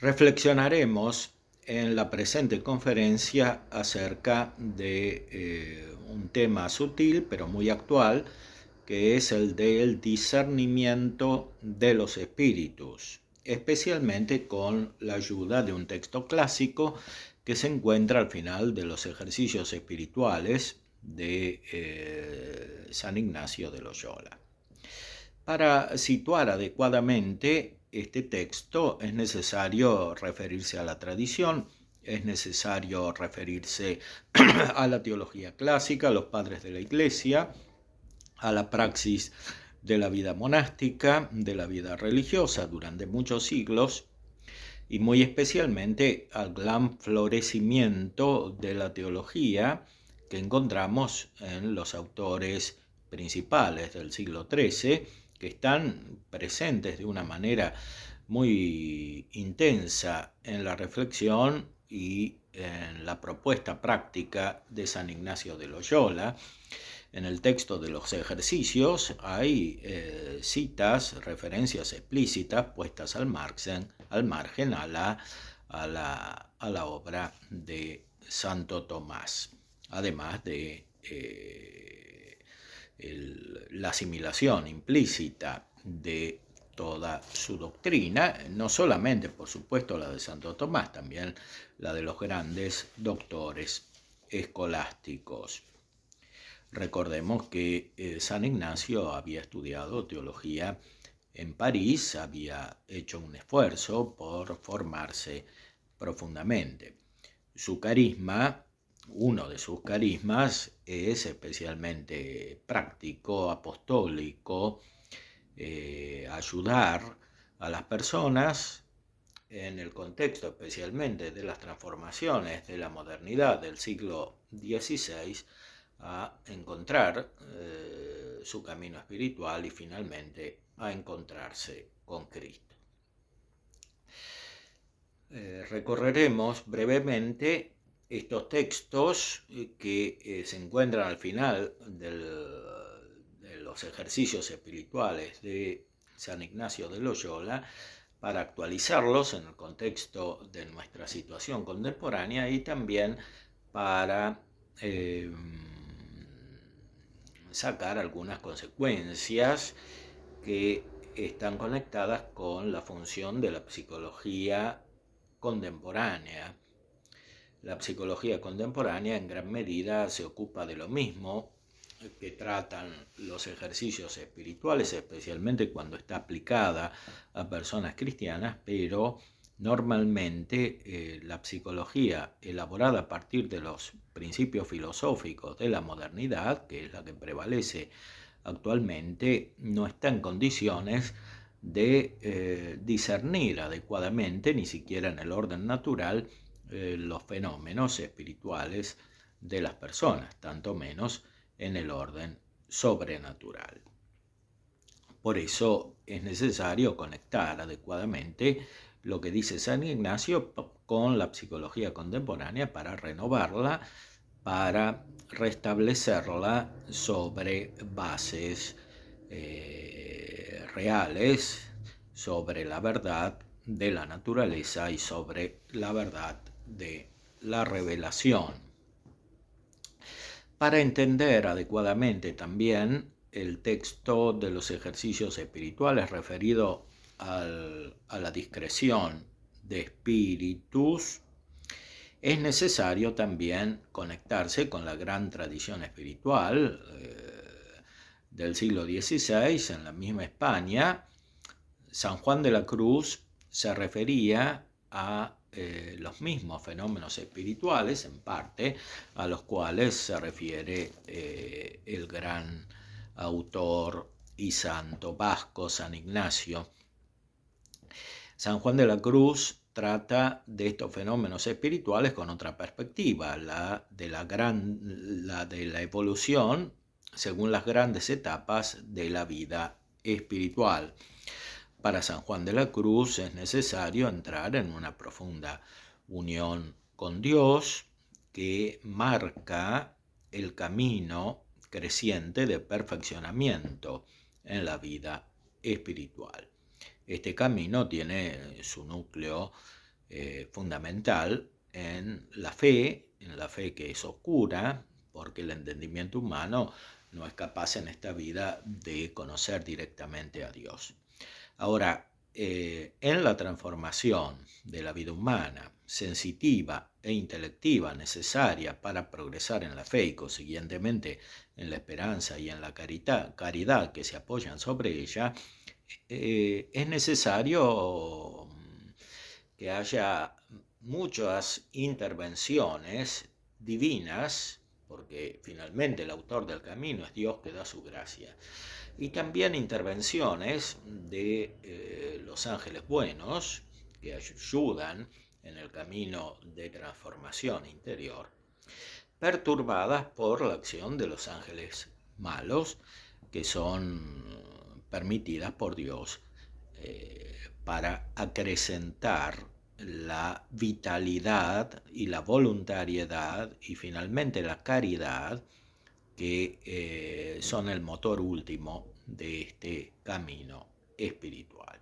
Reflexionaremos en la presente conferencia acerca de un tema sutil pero muy actual, que es el del discernimiento de los espíritus, especialmente con la ayuda de un texto clásico que se encuentra al final de los ejercicios espirituales de San Ignacio de Loyola. Para situar adecuadamente este texto es necesario referirse a la tradición, es necesario referirse a la teología clásica, a los padres de la Iglesia, a la praxis de la vida monástica, de la vida religiosa durante muchos siglos, y muy especialmente al gran florecimiento de la teología que encontramos en los autores principales del siglo XIII, que están presentes de una manera muy intensa en la reflexión y en la propuesta práctica de San Ignacio de Loyola. En el texto de los ejercicios hay citas, referencias explícitas puestas al margen a la obra de Santo Tomás, además de la asimilación implícita de toda su doctrina, no solamente, por supuesto, la de Santo Tomás, también la de los grandes doctores escolásticos. Recordemos que San Ignacio había estudiado teología en París, había hecho un esfuerzo por formarse profundamente. Su carisma, uno de sus carismas, es especialmente práctico, apostólico, ayudar a las personas en el contexto especialmente de las transformaciones de la modernidad del siglo XVI a encontrar su camino espiritual y finalmente a encontrarse con Cristo. Recorreremos brevemente estos textos que se encuentran al final de los ejercicios espirituales de San Ignacio de Loyola, para actualizarlos en el contexto de nuestra situación contemporánea y también para sacar algunas consecuencias que están conectadas con la función de la psicología contemporánea. La psicología contemporánea en gran medida se ocupa de lo mismo que tratan los ejercicios espirituales, especialmente cuando está aplicada a personas cristianas, pero normalmente la psicología elaborada a partir de los principios filosóficos de la modernidad, que es la que prevalece actualmente, no está en condiciones de discernir adecuadamente, ni siquiera en el orden natural, los fenómenos espirituales de las personas, tanto menos en el orden sobrenatural. Por eso es necesario conectar adecuadamente lo que dice San Ignacio con la psicología contemporánea para renovarla, para restablecerla sobre bases reales, sobre la verdad de la naturaleza y sobre la verdad de la revelación. Para entender adecuadamente también el texto de los ejercicios espirituales referido a la discreción de espíritus, es necesario también conectarse con la gran tradición espiritual del siglo XVI en la misma España. San Juan de la Cruz se refería a los mismos fenómenos espirituales, en parte, a los cuales se refiere el gran autor y santo vasco San Ignacio. San Juan de la Cruz trata de estos fenómenos espirituales con otra perspectiva, la de la evolución según las grandes etapas de la vida espiritual. Para San Juan de la Cruz es necesario entrar en una profunda unión con Dios que marca el camino creciente de perfeccionamiento en la vida espiritual. Este camino tiene su núcleo fundamental en la fe que es oscura, porque el entendimiento humano no es capaz en esta vida de conocer directamente a Dios. Ahora, en la transformación de la vida humana, sensitiva e intelectiva necesaria para progresar en la fe y consiguientemente en la esperanza y en la caridad que se apoyan sobre ella, es necesario que haya muchas intervenciones divinas, porque finalmente el autor del camino es Dios que da su gracia, y también intervenciones de los ángeles buenos que ayudan en el camino de transformación interior, perturbadas por la acción de los ángeles malos, que son permitidas por Dios para acrecentar la vitalidad y la voluntariedad y finalmente la caridad, que son el motor último de este camino espiritual.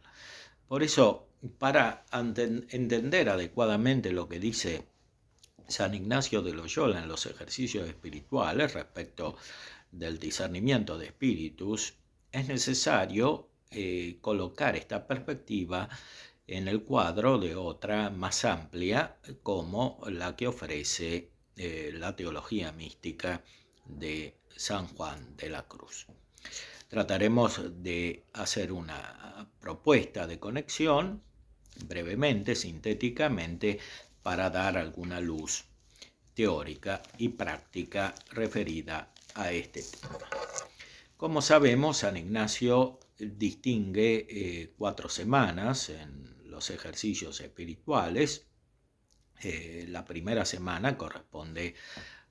Por eso, para entender adecuadamente lo que dice San Ignacio de Loyola en los ejercicios espirituales respecto del discernimiento de espíritus, es necesario colocar esta perspectiva en el cuadro de otra más amplia, como la que ofrece la teología mística de San Juan de la Cruz. Trataremos de hacer una propuesta de conexión, brevemente, sintéticamente, para dar alguna luz teórica y práctica referida a este tema. Como sabemos, San Ignacio distingue 4 semanas en los ejercicios espirituales. La primera semana corresponde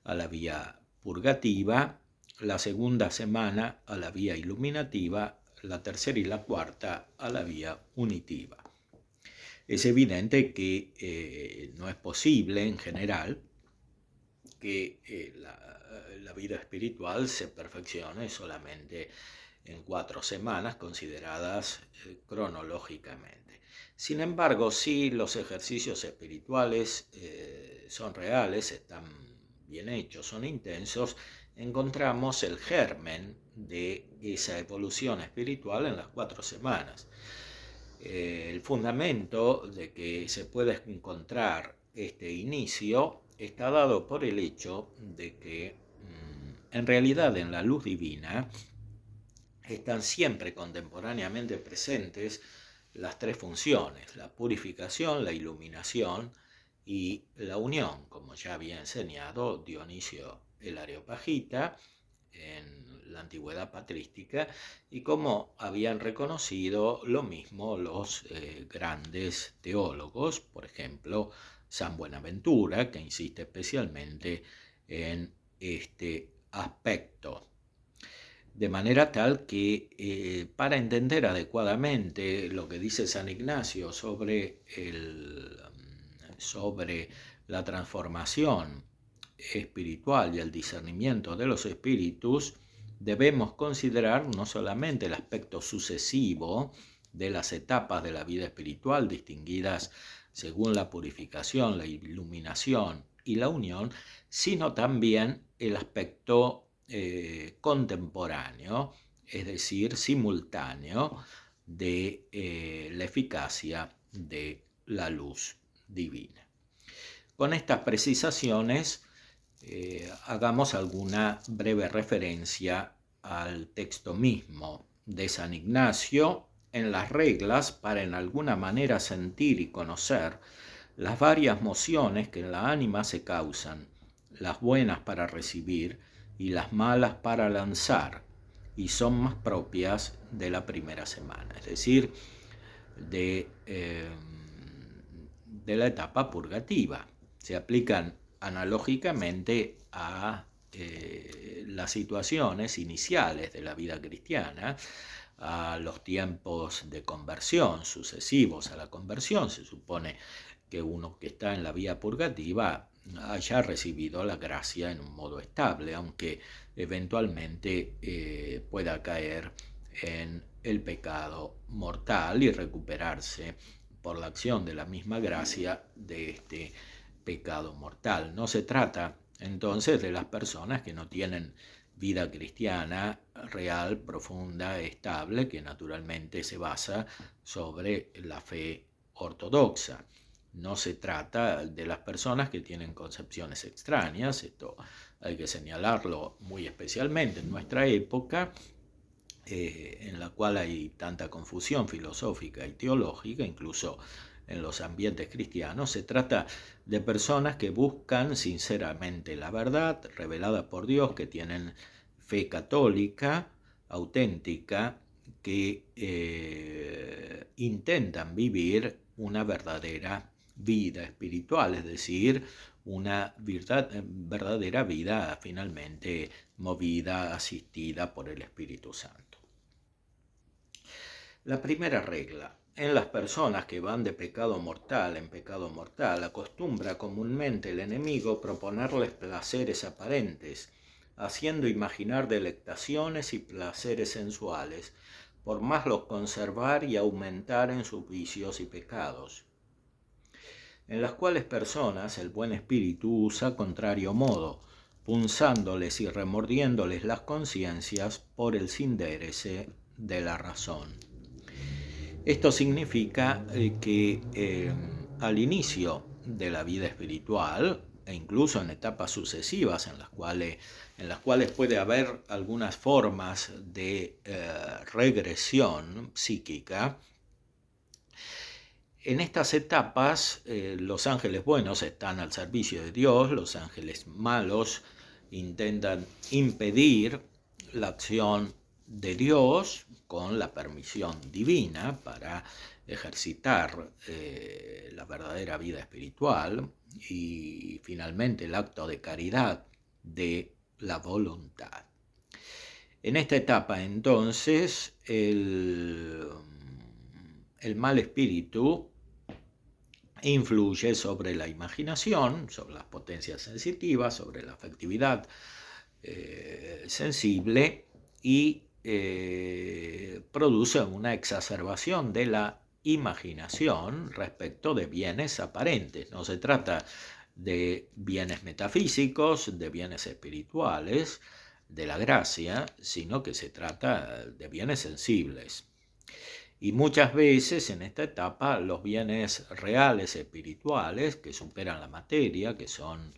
a la vía purgativa, la segunda semana a la vía iluminativa, la tercera y la cuarta a la vía unitiva. Es evidente que no es posible en general que la vida espiritual se perfeccione solamente en 4 semanas consideradas cronológicamente. Sin embargo, si los ejercicios espirituales son reales, están bien hechos, son intensos, encontramos el germen de esa evolución espiritual en las 4 semanas. El fundamento de que se pueda encontrar este inicio está dado por el hecho de que en realidad en la luz divina están siempre contemporáneamente presentes las 3 funciones: la purificación, la iluminación y la unión, como ya había enseñado Dionisio el Areopagita en la antigüedad patrística, y como habían reconocido lo mismo los grandes teólogos, por ejemplo, San Buenaventura, que insiste especialmente en este aspecto. De manera tal que para entender adecuadamente lo que dice San Ignacio sobre la transformación espiritual y el discernimiento de los espíritus, debemos considerar no solamente el aspecto sucesivo de las etapas de la vida espiritual distinguidas según la purificación, la iluminación y la unión, sino también el aspecto contemporáneo, es decir, simultáneo, de la eficacia de la luz divina. Con estas precisaciones, hagamos alguna breve referencia al texto mismo de San Ignacio en las reglas para en alguna manera sentir y conocer las varias mociones que en la ánima se causan, las buenas para recibir y las malas para lanzar, y son más propias de la primera semana, es decir, de la etapa purgativa. Se aplican analógicamente a las situaciones iniciales de la vida cristiana, a los tiempos de conversión sucesivos a la conversión. Se supone que uno que está en la vía purgativa haya recibido la gracia en un modo estable, aunque eventualmente pueda caer en el pecado mortal y recuperarse por la acción de la misma gracia de este pecado mortal. No se trata entonces de las personas que no tienen vida cristiana real, profunda, estable, que naturalmente se basa sobre la fe ortodoxa. No se trata de las personas que tienen concepciones extrañas, esto hay que señalarlo muy especialmente en nuestra época, en la cual hay tanta confusión filosófica y teológica, incluso en los ambientes cristianos. Se trata de personas que buscan sinceramente la verdad revelada por Dios, que tienen fe católica, auténtica, que intentan vivir una verdadera vida espiritual, es decir, una verdadera vida finalmente movida, asistida por el Espíritu Santo. La primera regla: en las personas que van de pecado mortal en pecado mortal, acostumbra comúnmente el enemigo proponerles placeres aparentes, haciendo imaginar delectaciones y placeres sensuales, por más los conservar y aumentar en sus vicios y pecados. En las cuales personas el buen espíritu usa contrario modo, punzándoles y remordiéndoles las conciencias por el sindérese de la razón. Esto significa que al inicio de la vida espiritual, e incluso en etapas sucesivas en las cuales puede haber algunas formas de regresión psíquica, en estas etapas los ángeles buenos están al servicio de Dios, los ángeles malos intentan impedir la acción de Dios con la permisión divina para ejercitar la verdadera vida espiritual y finalmente el acto de caridad de la voluntad. En esta etapa entonces el mal espíritu influye sobre la imaginación, sobre las potencias sensitivas, sobre la afectividad sensible y produce una exacerbación de la imaginación respecto de bienes aparentes. No se trata de bienes metafísicos, de bienes espirituales, de la gracia, sino que se trata de bienes sensibles. Y muchas veces en esta etapa los bienes reales espirituales que superan la materia, que son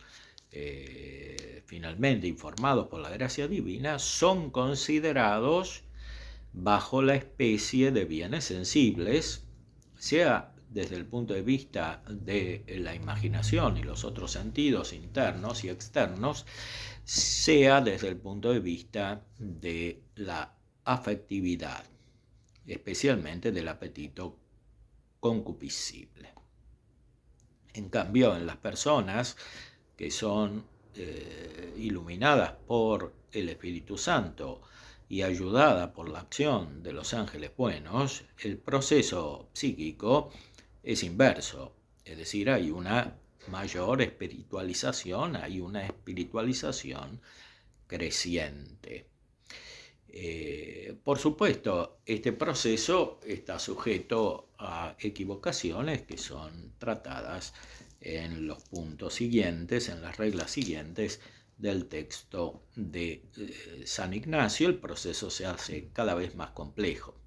finalmente informados por la gracia divina, son considerados bajo la especie de bienes sensibles, sea desde el punto de vista de la imaginación y los otros sentidos internos y externos, sea desde el punto de vista de la afectividad, especialmente del apetito concupiscible. En cambio, en las personas que son iluminadas por el Espíritu Santo y ayudadas por la acción de los ángeles buenos, el proceso psíquico es inverso, es decir, hay una mayor espiritualización, hay una espiritualización creciente. Por supuesto, este proceso está sujeto a equivocaciones que son tratadas en los puntos siguientes, en las reglas siguientes del texto de San Ignacio. El proceso se hace cada vez más complejo.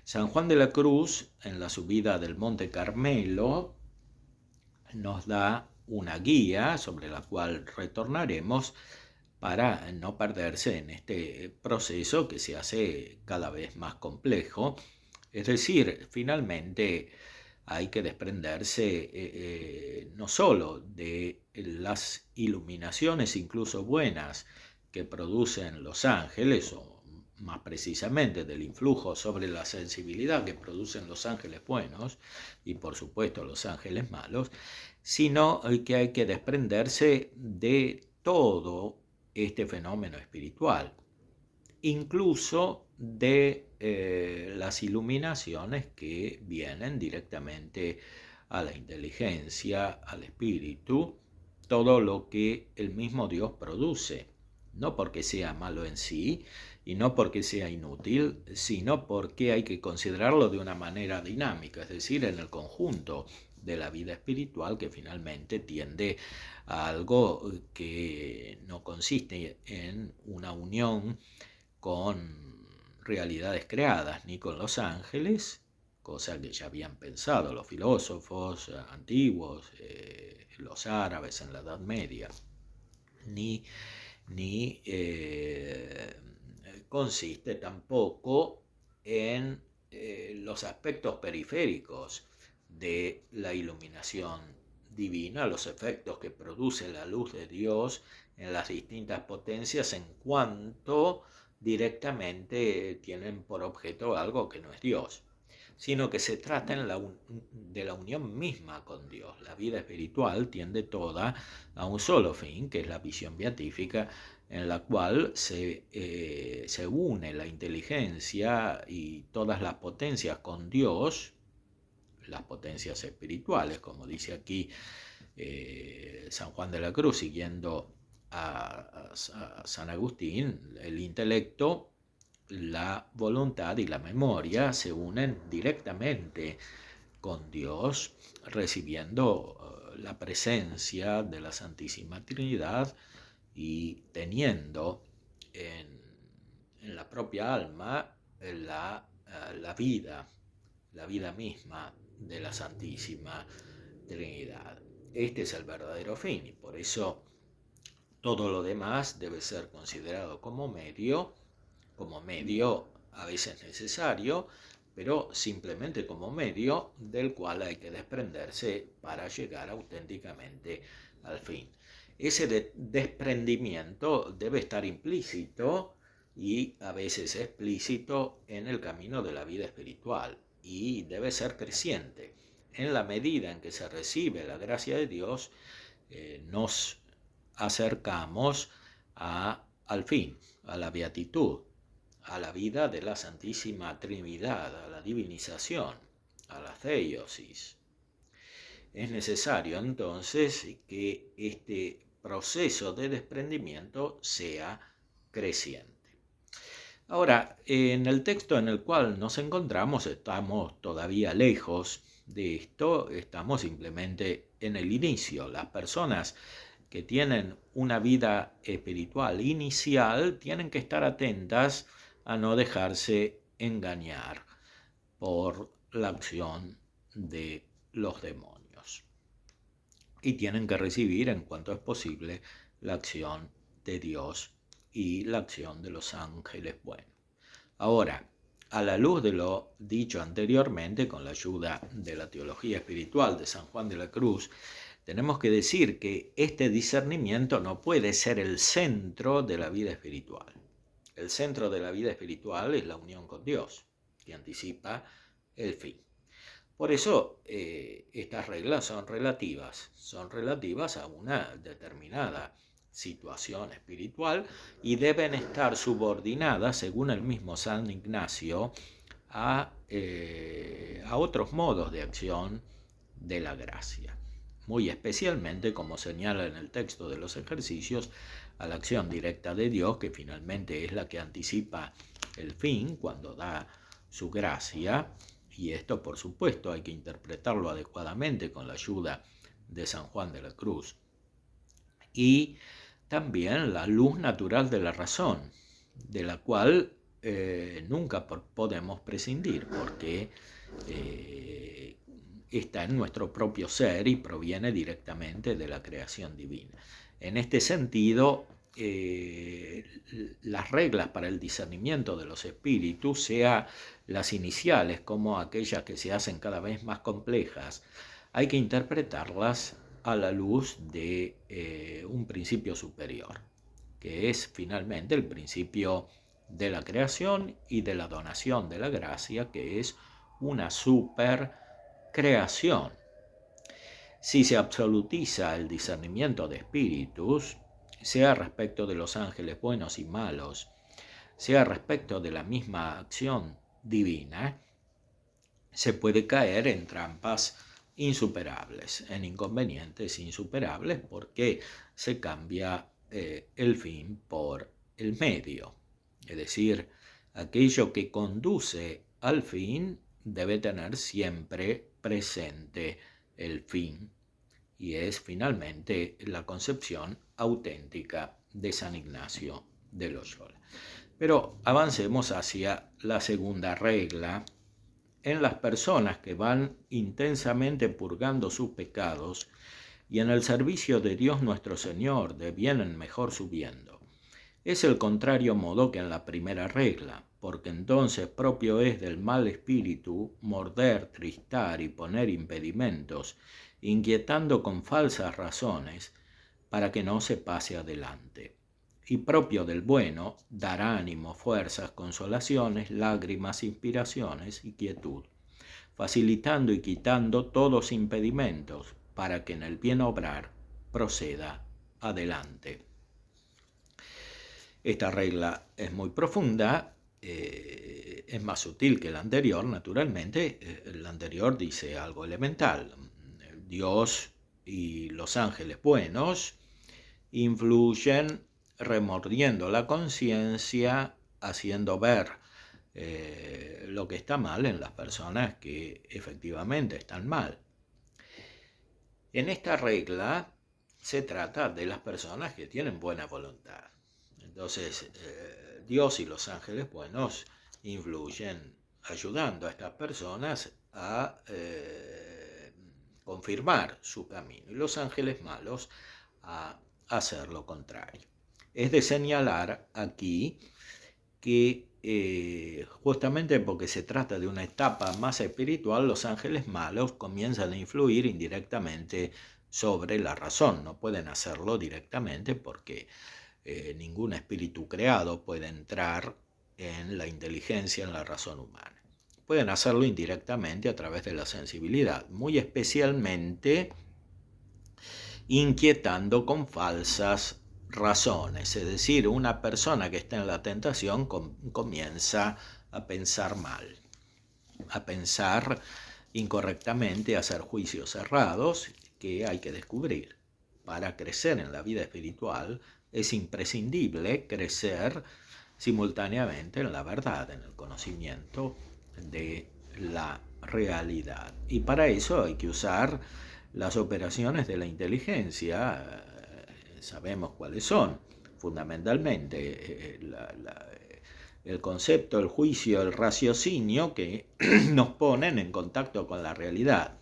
San Juan de la Cruz, en la subida del Monte Carmelo, nos da una guía sobre la cual retornaremos para no perderse en este proceso que se hace cada vez más complejo. Es decir, finalmente hay que desprenderse no solo de las iluminaciones incluso buenas que producen los ángeles, o más precisamente del influjo sobre la sensibilidad que producen los ángeles buenos y por supuesto los ángeles malos, sino que hay que desprenderse de todo este fenómeno espiritual, incluso de las iluminaciones que vienen directamente a la inteligencia, al espíritu, todo lo que el mismo Dios produce no porque sea malo en sí y no porque sea inútil, sino porque hay que considerarlo de una manera dinámica, es decir, en el conjunto de la vida espiritual, que finalmente tiende a algo que no consiste en una unión con realidades creadas, ni con los ángeles, cosa que ya habían pensado los filósofos antiguos, los árabes en la Edad Media, ni consiste tampoco en los aspectos periféricos de la iluminación divina, los efectos que produce la luz de Dios en las distintas potencias en cuanto directamente tienen por objeto algo que no es Dios, sino que se trata de la unión misma con Dios. La vida espiritual tiende toda a un solo fin, que es la visión beatífica, en la cual se une la inteligencia y todas las potencias con Dios, las potencias espirituales, como dice aquí San Juan de la Cruz, siguiendo a San Agustín, el intelecto, la voluntad y la memoria se unen directamente con Dios, recibiendo la presencia de la Santísima Trinidad y teniendo en la propia alma la vida misma de la Santísima Trinidad. Este es el verdadero fin y por eso todo lo demás debe ser considerado como medio a veces necesario, pero simplemente como medio del cual hay que desprenderse para llegar auténticamente al fin. Ese desprendimiento debe estar implícito y a veces explícito en el camino de la vida espiritual y debe ser creciente. En la medida en que se recibe la gracia de Dios, nos acercamos al fin, a la beatitud, a la vida de la Santísima Trinidad, a la divinización, a la theiosis. Es necesario entonces que este proceso de desprendimiento sea creciente. Ahora, en el texto en el cual nos encontramos estamos todavía lejos de esto, estamos simplemente en el inicio. Las personas que tienen una vida espiritual inicial tienen que estar atentas a no dejarse engañar por la acción de los demonios. Y tienen que recibir, en cuanto es posible, la acción de Dios y la acción de los ángeles buenos. Ahora, a la luz de lo dicho anteriormente, con la ayuda de la teología espiritual de San Juan de la Cruz, tenemos que decir que este discernimiento no puede ser el centro de la vida espiritual. El centro de la vida espiritual es la unión con Dios, que anticipa el fin. Por eso estas reglas son relativas a una determinada situación espiritual y deben estar subordinadas, según el mismo San Ignacio, a otros modos de acción de la gracia. Muy especialmente, como señala en el texto de los ejercicios, a la acción directa de Dios, que finalmente es la que anticipa el fin cuando da su gracia, y esto por supuesto hay que interpretarlo adecuadamente con la ayuda de San Juan de la Cruz. Y también la luz natural de la razón, de la cual nunca podemos prescindir, porque está en nuestro propio ser y proviene directamente de la creación divina. En este sentido, las reglas para el discernimiento de los espíritus, sea las iniciales como aquellas que se hacen cada vez más complejas, hay que interpretarlas a la luz de un principio superior, que es finalmente el principio de la creación y de la donación de la gracia, que es una supercreación. Si se absolutiza el discernimiento de espíritus, sea respecto de los ángeles buenos y malos, sea respecto de la misma acción divina, se puede caer en trampas insuperables, en inconvenientes insuperables, porque se cambia el fin por el medio. Es decir, aquello que conduce al fin debe tener siempre presente el fin, y es finalmente la concepción auténtica de San Ignacio de Loyola. Pero avancemos hacia la segunda regla. En las personas que van intensamente purgando sus pecados y en el servicio de Dios nuestro Señor devienen mejor subiendo. Es el contrario modo que en la primera regla, porque entonces propio es del mal espíritu morder, tristar y poner impedimentos, inquietando con falsas razones, para que no se pase adelante. Y propio del bueno, dar ánimo, fuerzas, consolaciones, lágrimas, inspiraciones y quietud, facilitando y quitando todos impedimentos, para que en el bien obrar proceda adelante. Esta regla es muy profunda, es más sutil que la anterior, naturalmente. La anterior dice algo elemental. Dios y los ángeles buenos influyen remordiendo la conciencia, haciendo ver lo que está mal en las personas que efectivamente están mal. En esta regla se trata de las personas que tienen buena voluntad. Entonces, Dios y los ángeles buenos influyen ayudando a estas personas a confirmar su camino, y los ángeles malos a hacer lo contrario. Es de señalar aquí que justamente porque se trata de una etapa más espiritual, los ángeles malos comienzan a influir indirectamente sobre la razón. No pueden hacerlo directamente porque ningún espíritu creado puede entrar en la inteligencia, en la razón humana. Pueden hacerlo indirectamente a través de la sensibilidad, muy especialmente inquietando con falsas razones. Es decir, una persona que está en la tentación comienza a pensar mal, a pensar incorrectamente, a hacer juicios errados que hay que descubrir. Para crecer en la vida espiritual es imprescindible crecer simultáneamente en la verdad, en el conocimiento de la realidad. Y para eso hay que usar las operaciones de la inteligencia. Sabemos cuáles son. Fundamentalmente el concepto, el juicio, el raciocinio que nos ponen en contacto con la realidad.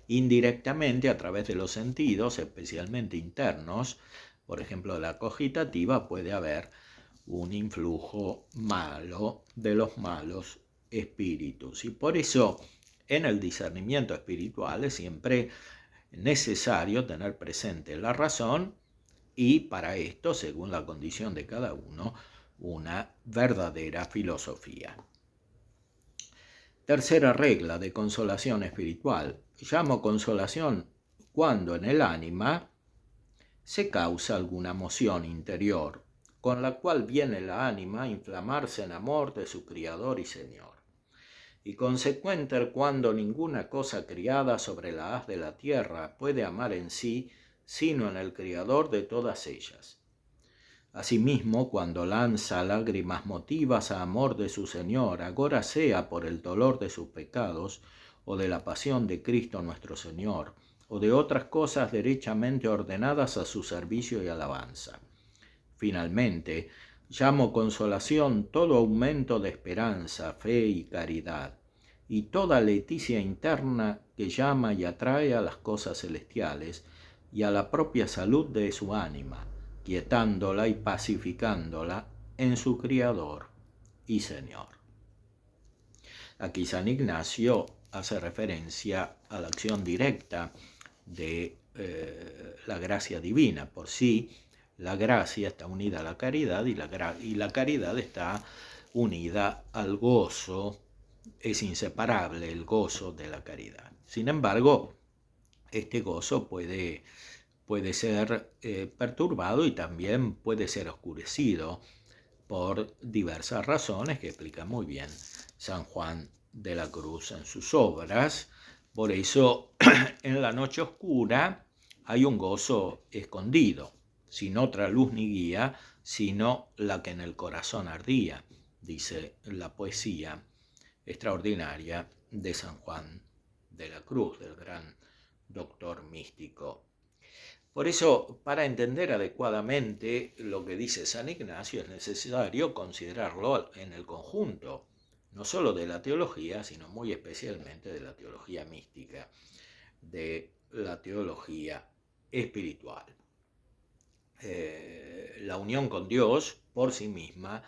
Indirectamente, a través de los sentidos, especialmente internos, por ejemplo la cogitativa, puede haber un influjo malo de los malos espíritus. Y por eso en el discernimiento espiritual es siempre necesario tener presente la razón, y para esto, según la condición de cada uno, una verdadera filosofía. Tercera regla de consolación espiritual. Llamo consolación cuando en el ánima se causa alguna emoción interior, con la cual viene la ánima a inflamarse en amor de su Criador y Señor. Y consecuente cuando ninguna cosa criada sobre la haz de la tierra puede amar en sí, sino en el Criador de todas ellas. Asimismo, cuando lanza lágrimas motivas a amor de su Señor, agora sea por el dolor de sus pecados, o de la pasión de Cristo nuestro Señor, o de otras cosas derechamente ordenadas a su servicio y alabanza. Finalmente, llamo consolación todo aumento de esperanza, fe y caridad, y toda leticia interna que llama y atrae a las cosas celestiales y a la propia salud de su ánima, quietándola y pacificándola en su Criador y Señor. Aquí San Ignacio hace referencia a la acción directa de la gracia divina. Por sí, la gracia está unida a la caridad y la caridad está unida al gozo. Es inseparable el gozo de la caridad. Sin embargo, este gozo puede ser perturbado y también puede ser oscurecido por diversas razones que explica muy bien San Juan de la Cruz en sus obras. Por eso, en la noche oscura hay un gozo escondido, sin otra luz ni guía, sino la que en el corazón ardía, dice la poesía extraordinaria de San Juan de la Cruz, del gran doctor místico. Por eso, para entender adecuadamente lo que dice San Ignacio, es necesario considerarlo en el conjunto, no solo de la teología, sino muy especialmente de la teología mística, de la teología espiritual. La unión con Dios por sí misma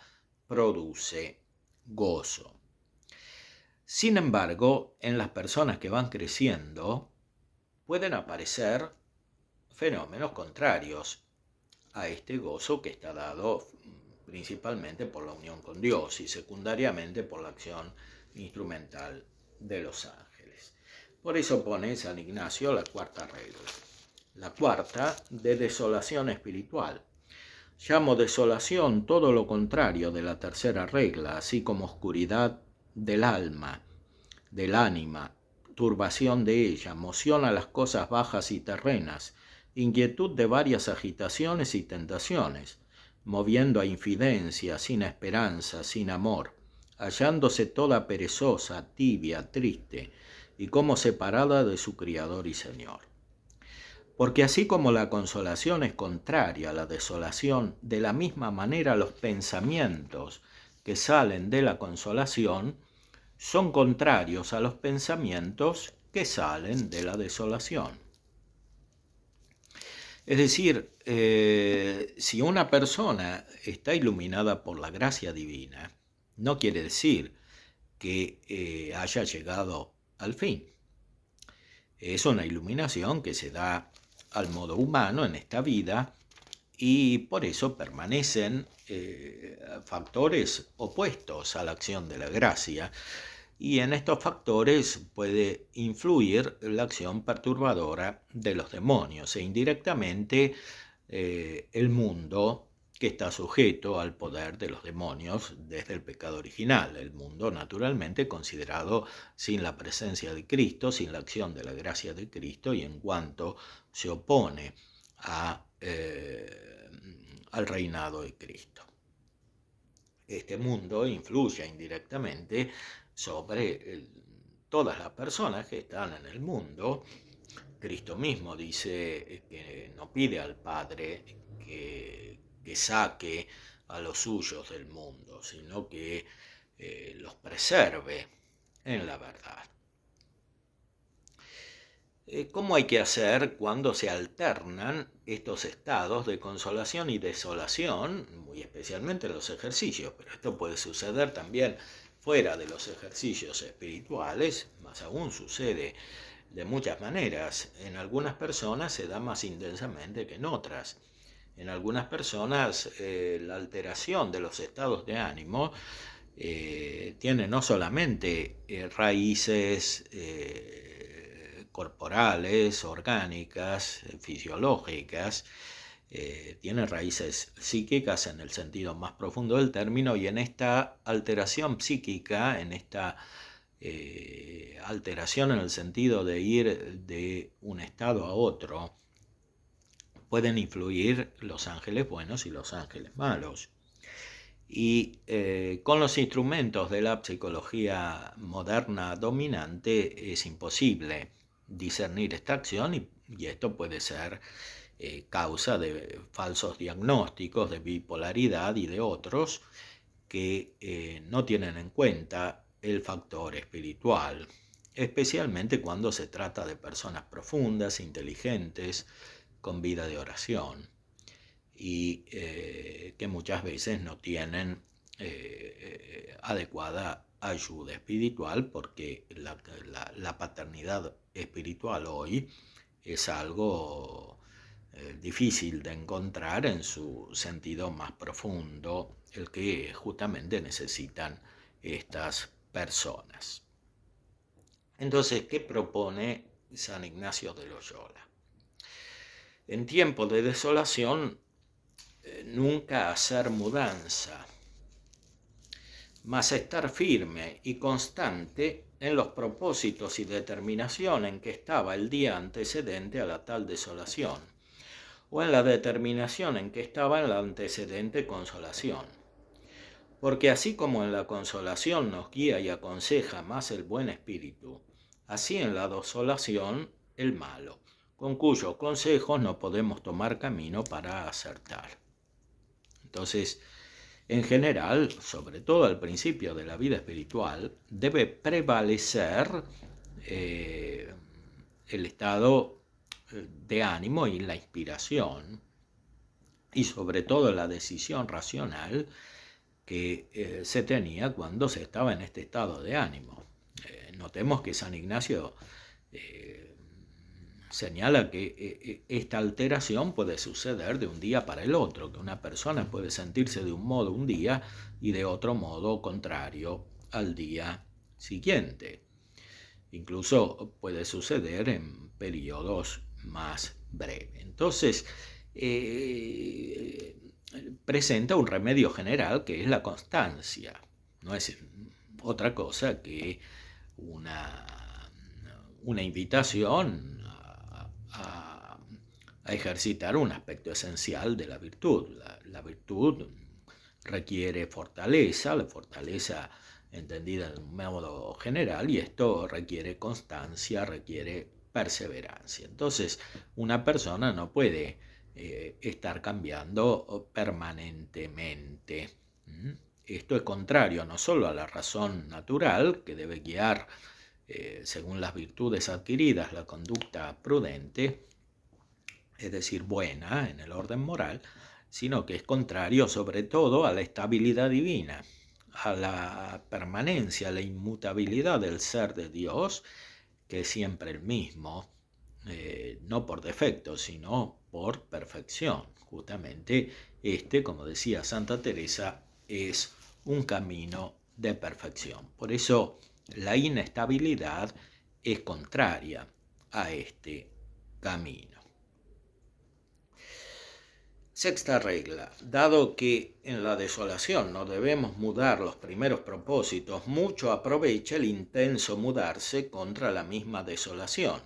produce gozo. Sin embargo, en las personas que van creciendo pueden aparecer fenómenos contrarios a este gozo que está dado principalmente por la unión con Dios y secundariamente por la acción instrumental de los ángeles. Por eso pone San Ignacio la cuarta regla. La cuarta, de desolación espiritual. Llamo desolación todo lo contrario de la tercera regla, así como oscuridad del alma, del ánima, turbación de ella, moción a las cosas bajas y terrenas, inquietud de varias agitaciones y tentaciones, moviendo a infidencia, sin esperanza, sin amor, hallándose toda perezosa, tibia, triste, y como separada de su Criador y Señor. Porque así como la consolación es contraria a la desolación, de la misma manera los pensamientos que salen de la consolación son contrarios a los pensamientos que salen de la desolación. Es decir, si una persona está iluminada por la gracia divina, no quiere decir que haya llegado al fin. Es una iluminación que se da al modo humano en esta vida y por eso permanecen factores opuestos a la acción de la gracia. Y en estos factores puede influir la acción perturbadora de los demonios e indirectamente el mundo que está sujeto al poder de los demonios desde el pecado original. El mundo naturalmente considerado sin la presencia de Cristo, sin la acción de la gracia de Cristo y en cuanto se opone al reinado de Cristo. Este mundo influye indirectamente sobre todas las personas que están en el mundo. Cristo mismo dice que no pide al Padre que saque a los suyos del mundo, sino que los preserve en la verdad. ¿Cómo hay que hacer cuando se alternan estos estados de consolación y desolación, muy especialmente en los ejercicios? Pero esto puede suceder también fuera de los ejercicios espirituales, más aún sucede de muchas maneras. En algunas personas se da más intensamente que en otras. En algunas personas la alteración de los estados de ánimo tiene no solamente raíces corporales, orgánicas, fisiológicas, tiene raíces psíquicas en el sentido más profundo del término, y en esta alteración psíquica, en esta alteración en el sentido de ir de un estado a otro, pueden influir los ángeles buenos y los ángeles malos. Y con los instrumentos de la psicología moderna dominante es imposible discernir esta acción y esto puede ser causa de falsos diagnósticos de bipolaridad y de otros que no tienen en cuenta el factor espiritual, especialmente cuando se trata de personas profundas, inteligentes, con vida de oración y que muchas veces no tienen adecuada ayuda espiritual, porque la paternidad espiritual hoy es algo difícil de encontrar en su sentido más profundo, el que justamente necesitan estas personas. Entonces, ¿qué propone San Ignacio de Loyola? En tiempo de desolación, nunca hacer mudanza, mas estar firme y constante en los propósitos y determinación en que estaba el día antecedente a la tal desolación, o en la determinación en que estaba en la antecedente consolación. Porque así como en la consolación nos guía y aconseja más el buen espíritu, así en la desolación el malo, con cuyos consejos no podemos tomar camino para acertar. Entonces, en general, sobre todo al principio de la vida espiritual, debe prevalecer el estado de ánimo y la inspiración, y sobre todo la decisión racional que se tenía cuando se estaba en este estado de ánimo. Notemos que San Ignacio señala que esta alteración puede suceder de un día para el otro, que una persona puede sentirse de un modo un día y de otro modo contrario al día siguiente. Incluso puede suceder en periodos más breves. Entonces, presenta un remedio general que es la constancia. No es otra cosa que una invitación a ejercitar un aspecto esencial de la virtud. La virtud requiere fortaleza, la fortaleza entendida de un modo general, y esto requiere constancia, requiere perseverancia. Entonces, una persona no puede estar cambiando permanentemente. Esto es contrario no solo a la razón natural, que debe guiar, según las virtudes adquiridas, la conducta prudente, es decir, buena en el orden moral, sino que es contrario sobre todo a la estabilidad divina, a la permanencia, a la inmutabilidad del ser de Dios, que es siempre el mismo, no por defecto, sino por perfección. Justamente como decía Santa Teresa, es un camino de perfección. Por eso la inestabilidad es contraria a este camino. Sexta regla. Dado que en la desolación no debemos mudar los primeros propósitos, mucho aprovecha el intenso mudarse contra la misma desolación,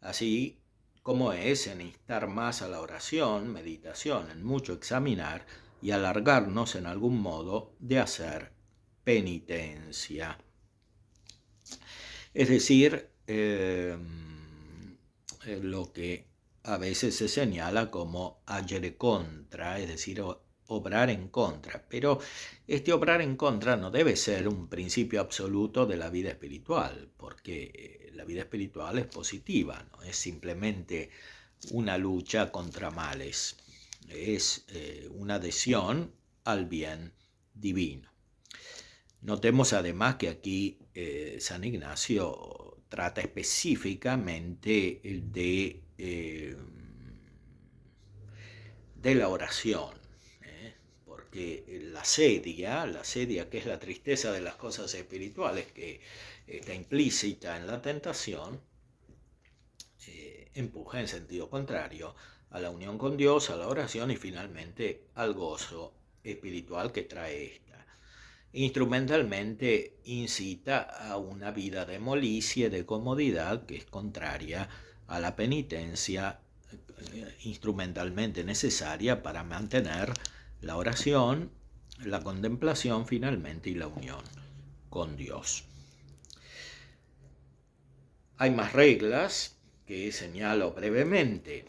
así como es en instar más a la oración, meditación, en mucho examinar y alargarnos en algún modo de hacer penitencia. Es decir, lo que a veces se señala como agere contra, es decir, obrar en contra. Pero este obrar en contra no debe ser un principio absoluto de la vida espiritual, porque la vida espiritual es positiva, no es simplemente una lucha contra males, es una adhesión al bien divino. Notemos además que aquí San Ignacio trata específicamente de la oración, porque la sedia, que es la tristeza de las cosas espirituales, que está implícita en la tentación, empuja en sentido contrario a la unión con Dios, a la oración y finalmente al gozo espiritual que trae esta. Instrumentalmente incita a una vida de molicie, de comodidad, que es contraria a la penitencia instrumentalmente necesaria para mantener la oración, la contemplación finalmente y la unión con Dios. Hay más reglas que señalo brevemente.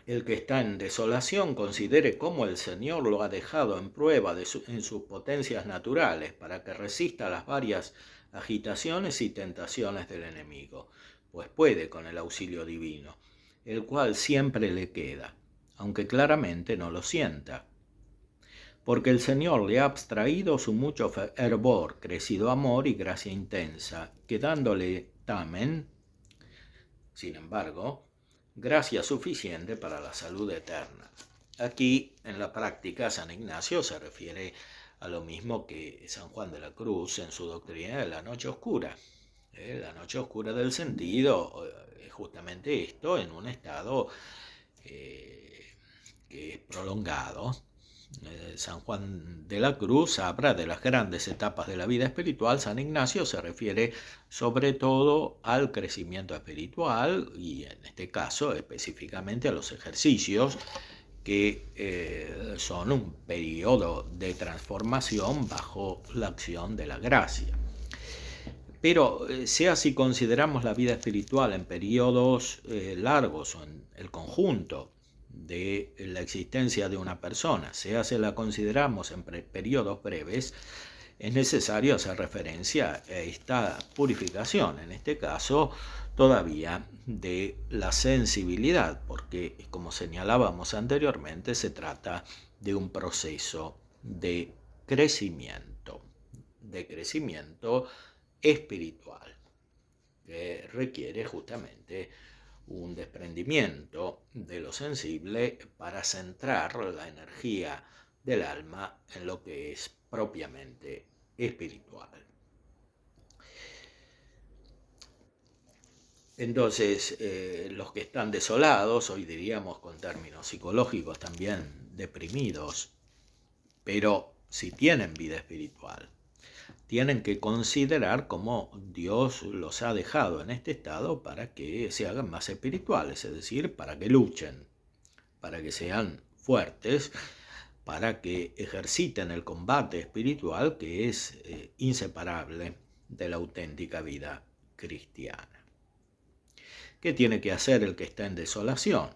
El que está en desolación considere cómo el Señor lo ha dejado en prueba en sus potencias naturales para que resista las varias agitaciones y tentaciones del enemigo, pues puede con el auxilio divino, el cual siempre le queda, aunque claramente no lo sienta. Porque el Señor le ha abstraído su mucho fervor, crecido amor y gracia intensa, que dándole tamen, sin embargo, gracia suficiente para la salud eterna. Aquí, en la práctica, San Ignacio se refiere a lo mismo que San Juan de la Cruz en su doctrina de la noche oscura. La noche oscura del sentido es justamente esto, en un estado que es prolongado, San Juan de la Cruz habla de las grandes etapas de la vida espiritual. San Ignacio se refiere sobre todo al crecimiento espiritual y en este caso específicamente a los ejercicios que son un periodo de transformación bajo la acción de la gracia. Pero sea si consideramos la vida espiritual en periodos largos o en el conjunto de la existencia de una persona, sea si la consideramos en periodos breves, es necesario hacer referencia a esta purificación, en este caso todavía de la sensibilidad, porque como señalábamos anteriormente, se trata de un proceso de crecimiento espiritual, que requiere justamente un desprendimiento de lo sensible para centrar la energía del alma en lo que es propiamente espiritual. Entonces, los que están desolados, hoy diríamos con términos psicológicos también deprimidos, pero si tienen vida espiritual, tienen que considerar cómo Dios los ha dejado en este estado para que se hagan más espirituales, es decir, para que luchen, para que sean fuertes, para que ejerciten el combate espiritual que es inseparable de la auténtica vida cristiana. ¿Qué tiene que hacer el que está en desolación?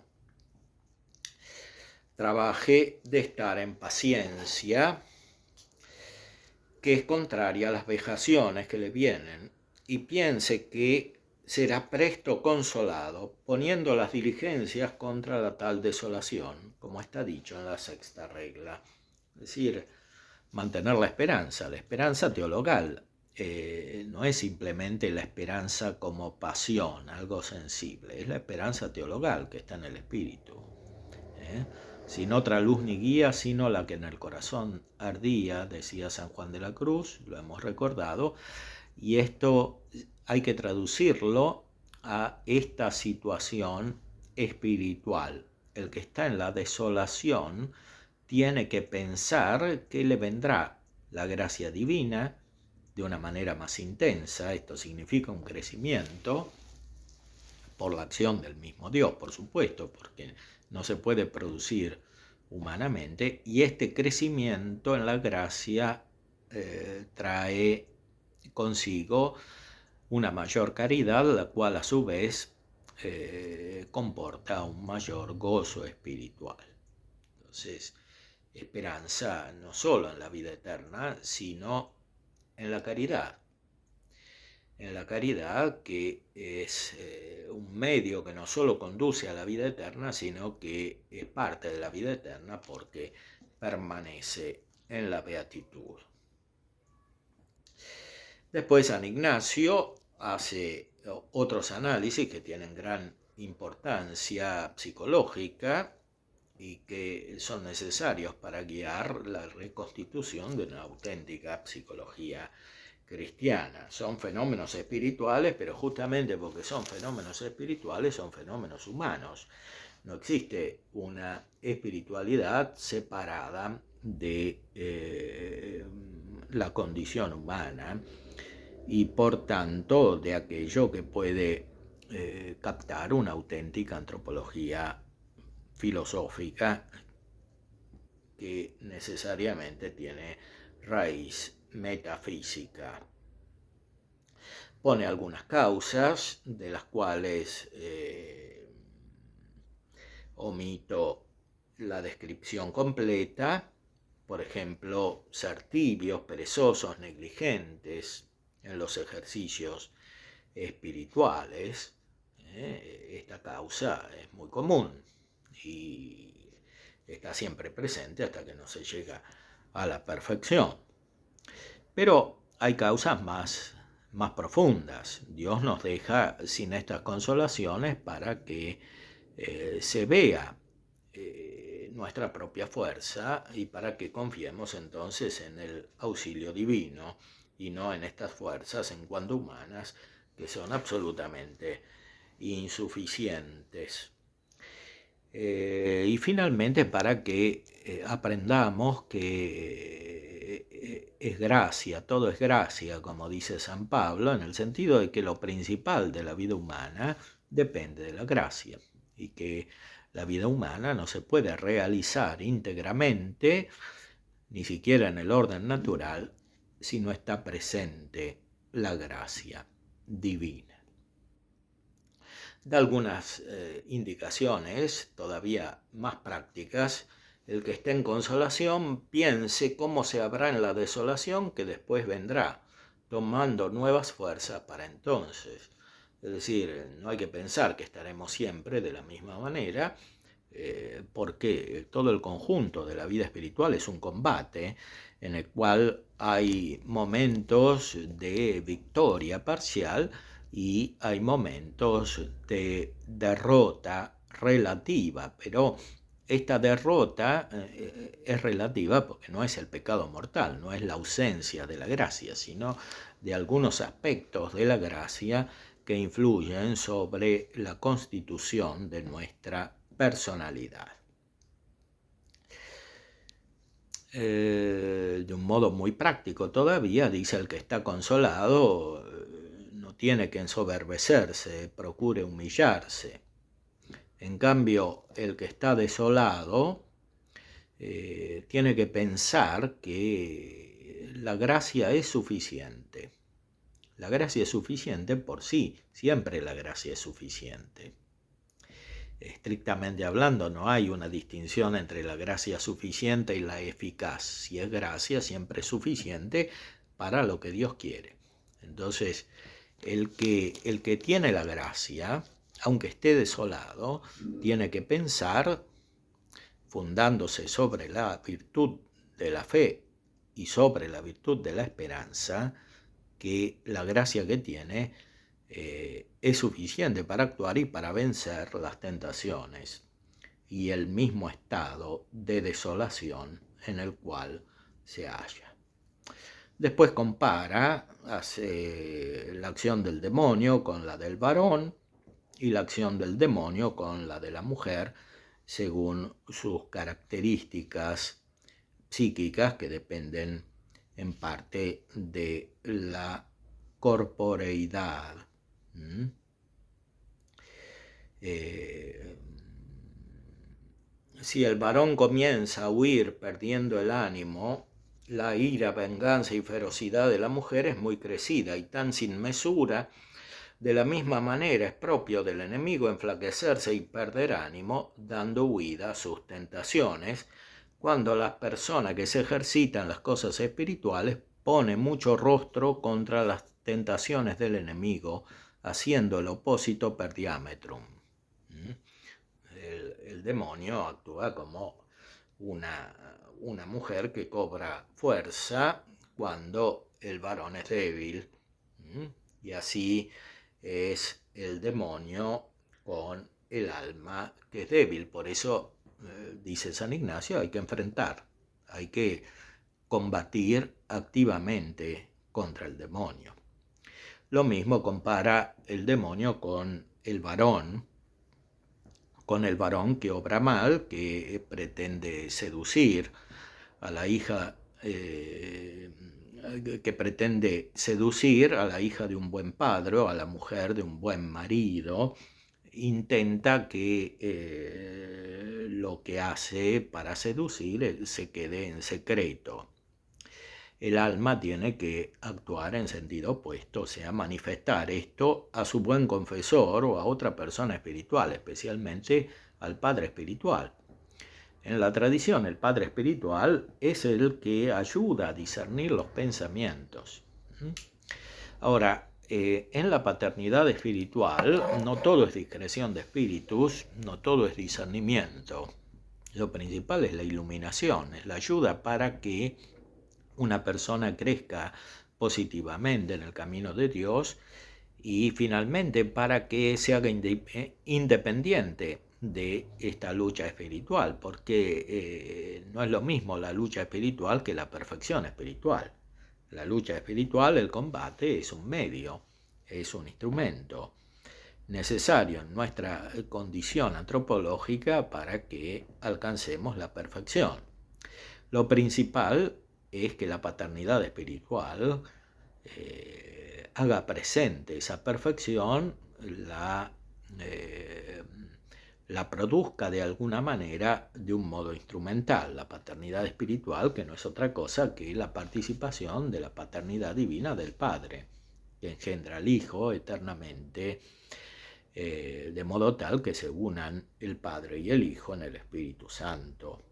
Trabaje de estar en paciencia, que es contraria a las vejaciones que le vienen, y piense que será presto consolado, poniendo las diligencias contra la tal desolación, como está dicho en la sexta regla. Es decir, mantener la esperanza teologal. No es simplemente la esperanza como pasión, algo sensible, es la esperanza teologal que está en el espíritu. Sin otra luz ni guía, sino la que en el corazón ardía, decía San Juan de la Cruz, lo hemos recordado, y esto hay que traducirlo a esta situación espiritual. El que está en la desolación tiene que pensar que le vendrá la gracia divina de una manera más intensa. Esto significa un crecimiento por la acción del mismo Dios, por supuesto, porque no se puede producir humanamente, y este crecimiento en la gracia trae consigo una mayor caridad, la cual a su vez comporta un mayor gozo espiritual. Entonces, esperanza no solo en la vida eterna, sino en la caridad. En la caridad, que es un medio que no solo conduce a la vida eterna, sino que es parte de la vida eterna porque permanece en la beatitud. Después San Ignacio hace otros análisis que tienen gran importancia psicológica y que son necesarios para guiar la reconstitución de una auténtica psicología cristiana. Son fenómenos espirituales, pero justamente porque son fenómenos espirituales, son fenómenos humanos. No existe una espiritualidad separada de la condición humana y por tanto de aquello que puede captar una auténtica antropología filosófica que necesariamente tiene raíz metafísica. Pone algunas causas, de las cuales omito la descripción completa. Por ejemplo, ser tibios, perezosos, negligentes en los ejercicios espirituales. Esta causa es muy común y está siempre presente hasta que no se llega a la perfección. Pero hay causas más profundas. Dios nos deja sin estas consolaciones para que se vea nuestra propia fuerza y para que confiemos entonces en el auxilio divino y no en estas fuerzas en cuanto humanas que son absolutamente insuficientes. Y finalmente para que aprendamos que es gracia, todo es gracia, como dice San Pablo, en el sentido de que lo principal de la vida humana depende de la gracia y que la vida humana no se puede realizar íntegramente, ni siquiera en el orden natural, si no está presente la gracia divina. Da algunas indicaciones todavía más prácticas. El que esté en consolación piense cómo se habrá en la desolación que después vendrá, tomando nuevas fuerzas para entonces. Es decir, no hay que pensar que estaremos siempre de la misma manera, porque todo el conjunto de la vida espiritual es un combate en el cual hay momentos de victoria parcial y hay momentos de derrota relativa, pero esta derrota es relativa porque no es el pecado mortal, no es la ausencia de la gracia, sino de algunos aspectos de la gracia que influyen sobre la constitución de nuestra personalidad. De un modo muy práctico todavía, dice: el que está consolado no tiene que ensoberbecerse, procure humillarse. En cambio, el que está desolado tiene que pensar que la gracia es suficiente. La gracia es suficiente por sí, siempre la gracia es suficiente. Estrictamente hablando, no hay una distinción entre la gracia suficiente y la eficaz. Si es gracia, siempre es suficiente para lo que Dios quiere. Entonces, el que tiene la gracia, aunque esté desolado, tiene que pensar, fundándose sobre la virtud de la fe y sobre la virtud de la esperanza, que la gracia que tiene es suficiente para actuar y para vencer las tentaciones y el mismo estado de desolación en el cual se halla. Después compara, hace la acción del demonio con la del varón y la acción del demonio con la de la mujer, según sus características psíquicas que dependen en parte de la corporeidad. Si el varón comienza a huir perdiendo el ánimo, la ira, venganza y ferocidad de la mujer es muy crecida y tan sin mesura. De la misma manera es propio del enemigo enflaquecerse y perder ánimo, dando huida a sus tentaciones, cuando la persona que se ejercita en las cosas espirituales pone mucho rostro contra las tentaciones del enemigo, haciendo el opósito per diametrum. El demonio actúa como una mujer que cobra fuerza cuando el varón es débil. Y así es el demonio con el alma que es débil. Por eso, dice San Ignacio, hay que enfrentar, hay que combatir activamente contra el demonio. Lo mismo compara el demonio con el varón que obra mal, que pretende seducir a la hija, de un buen padre o a la mujer de un buen marido. Intenta que lo que hace para seducir se quede en secreto. El alma tiene que actuar en sentido opuesto, o sea, manifestar esto a su buen confesor o a otra persona espiritual, especialmente al padre espiritual. En la tradición, el padre espiritual es el que ayuda a discernir los pensamientos. Ahora, en la paternidad espiritual, no todo es discreción de espíritus, no todo es discernimiento. Lo principal es la iluminación, es la ayuda para que una persona crezca positivamente en el camino de Dios y finalmente para que se haga independiente de esta lucha espiritual, porque no es lo mismo la lucha espiritual que la perfección espiritual. La lucha espiritual, el combate, es un medio, es un instrumento. necesario en nuestra condición antropológica para que alcancemos la perfección. Lo principal es que la paternidad espiritual haga presente esa perfección, la produzca de alguna manera de un modo instrumental. La paternidad espiritual, que no es otra cosa que la participación de la paternidad divina del Padre, que engendra al Hijo eternamente, de modo tal que se unan el Padre y el Hijo en el Espíritu Santo.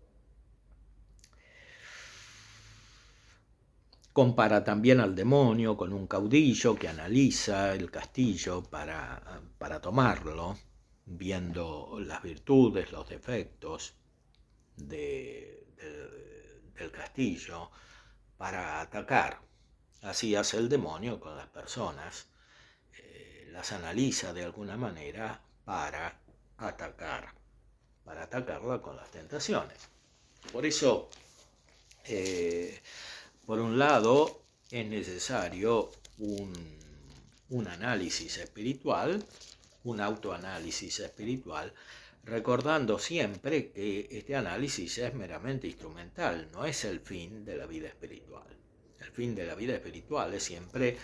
Compara también al demonio con un caudillo que analiza el castillo para tomarlo, viendo las virtudes, los defectos del castillo para atacar. Así hace el demonio con las personas, las analiza de alguna manera para atacarla con las tentaciones. Por eso, por un lado, es necesario un análisis espiritual, un autoanálisis espiritual, recordando siempre que este análisis es meramente instrumental, no es el fin de la vida espiritual. El fin de la vida espiritual es siempre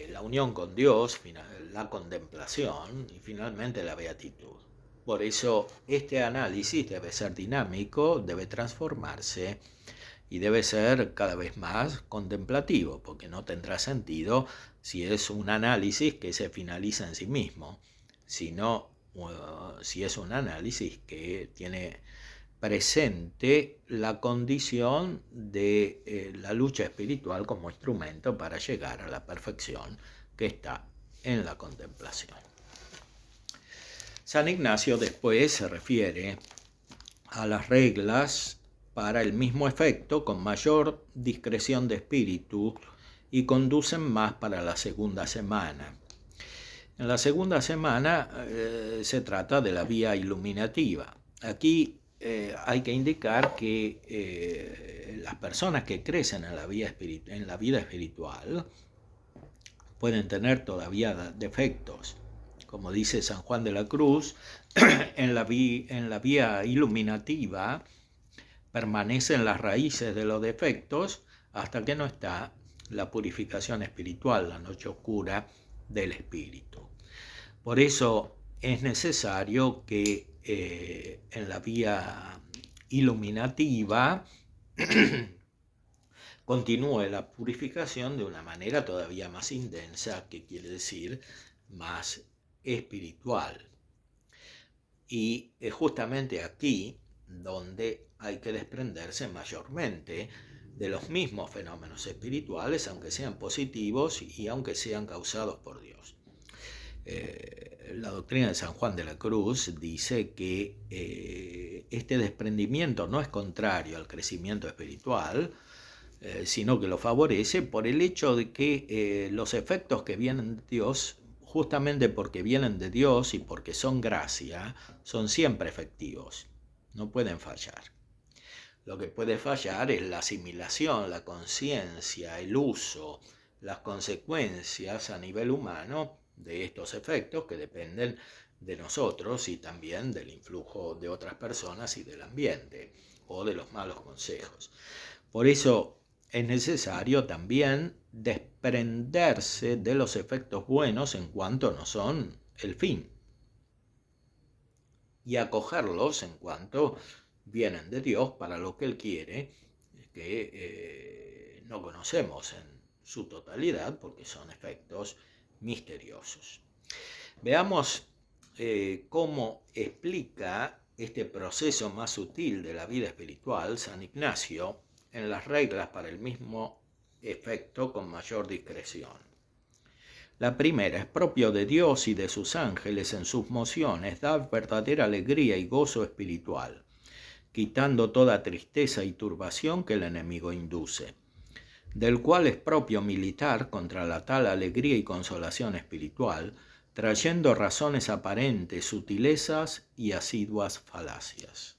la unión con Dios, la contemplación y finalmente la beatitud. Por eso este análisis debe ser dinámico, debe transformarse y debe ser cada vez más contemplativo, porque no tendrá sentido si es un análisis que se finaliza en sí mismo, sino si es un análisis que tiene presente la condición de la lucha espiritual como instrumento para llegar a la perfección que está en la contemplación. San Ignacio después se refiere a las reglas para el mismo efecto con mayor discreción de espíritu y conducen más para la segunda semana. En la segunda semana se trata de la vía iluminativa. Aquí hay que indicar que las personas que crecen en la vida espiritual pueden tener todavía defectos. Como dice San Juan de la Cruz, en la vía iluminativa permanecen las raíces de los defectos hasta que no está la purificación espiritual, la noche oscura del espíritu. Por eso es necesario que en la vía iluminativa continúe la purificación de una manera todavía más intensa, que quiere decir más espiritual. Y es justamente aquí donde hay que desprenderse mayormente de los mismos fenómenos espirituales, aunque sean positivos y aunque sean causados por Dios. La doctrina de San Juan de la Cruz dice que este desprendimiento no es contrario al crecimiento espiritual, sino que lo favorece por el hecho de que los efectos que vienen de Dios, justamente porque vienen de Dios y porque son gracia, son siempre efectivos, no pueden fallar. Lo que puede fallar es la asimilación, la conciencia, el uso, las consecuencias a nivel humano de estos efectos que dependen de nosotros y también del influjo de otras personas y del ambiente o de los malos consejos. Por eso es necesario también desprenderse de los efectos buenos en cuanto no son el fin y acogerlos en cuanto vienen de Dios para lo que Él quiere, que no conocemos en su totalidad porque son efectos misteriosos. Veamos cómo explica este proceso más sutil de la vida espiritual San Ignacio en las reglas para el mismo efecto con mayor discreción. La primera: es propio de Dios y de sus ángeles en sus mociones dar verdadera alegría y gozo espiritual, quitando toda tristeza y turbación que el enemigo induce, del cual es propio militar contra la tal alegría y consolación espiritual, trayendo razones aparentes, sutilezas y asiduas falacias.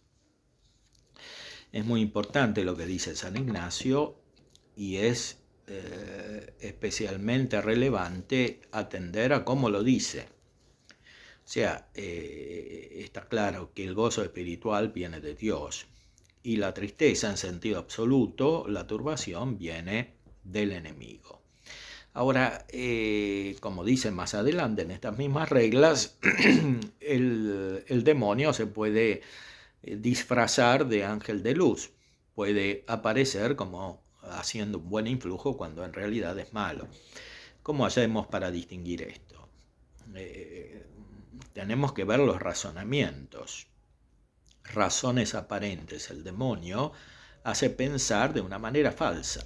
Es muy importante lo que dice San Ignacio y es especialmente relevante atender a cómo lo dice. sea, está claro que el gozo espiritual viene de Dios y la tristeza en sentido absoluto, la turbación, viene del enemigo. Ahora, como dicen más adelante en estas mismas reglas, el demonio se puede disfrazar de ángel de luz, puede aparecer como haciendo un buen influjo cuando en realidad es malo. ¿Cómo hacemos para distinguir esto? Tenemos que ver los razonamientos, razones aparentes. El demonio hace pensar de una manera falsa,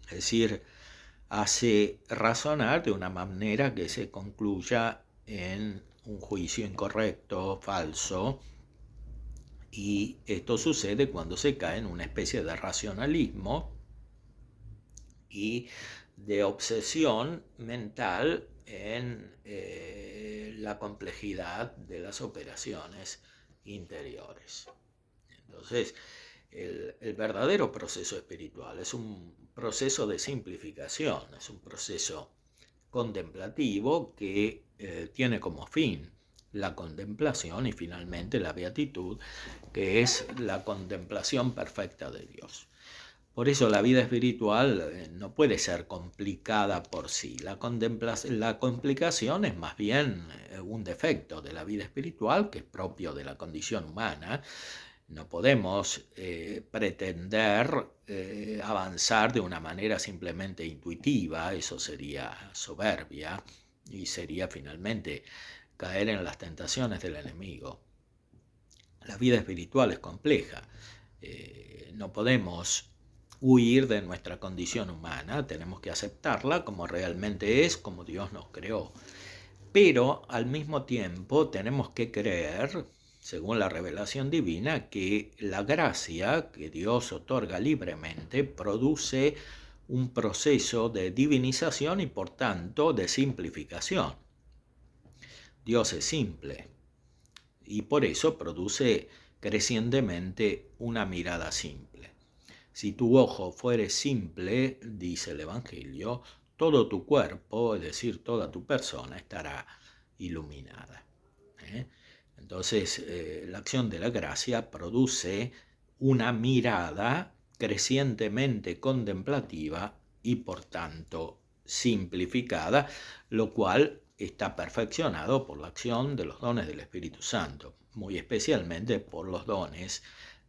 es decir, hace razonar de una manera que se concluya en un juicio incorrecto, falso, y esto sucede cuando se cae en una especie de racionalismo y de obsesión mental en la complejidad de las operaciones interiores. Entonces, el verdadero proceso espiritual es un proceso de simplificación, es un proceso contemplativo que tiene como fin la contemplación y finalmente la beatitud, que es la contemplación perfecta de Dios. Por eso la vida espiritual no puede ser complicada por sí. La complicación es más bien un defecto de la vida espiritual que es propio de la condición humana. No podemos pretender avanzar de una manera simplemente intuitiva, eso sería soberbia y sería finalmente caer en las tentaciones del enemigo. La vida espiritual es compleja, no podemos huir de nuestra condición humana, tenemos que aceptarla como realmente es, como Dios nos creó. Pero al mismo tiempo tenemos que creer, según la revelación divina, que la gracia que Dios otorga libremente produce un proceso de divinización y por tanto de simplificación. Dios es simple y por eso produce crecientemente una mirada simple. Si tu ojo fuere simple, dice el Evangelio, todo tu cuerpo, es decir, toda tu persona, estará iluminada. Entonces, la acción de la gracia produce una mirada crecientemente contemplativa y, por tanto, simplificada, lo cual está perfeccionado por la acción de los dones del Espíritu Santo, muy especialmente por los dones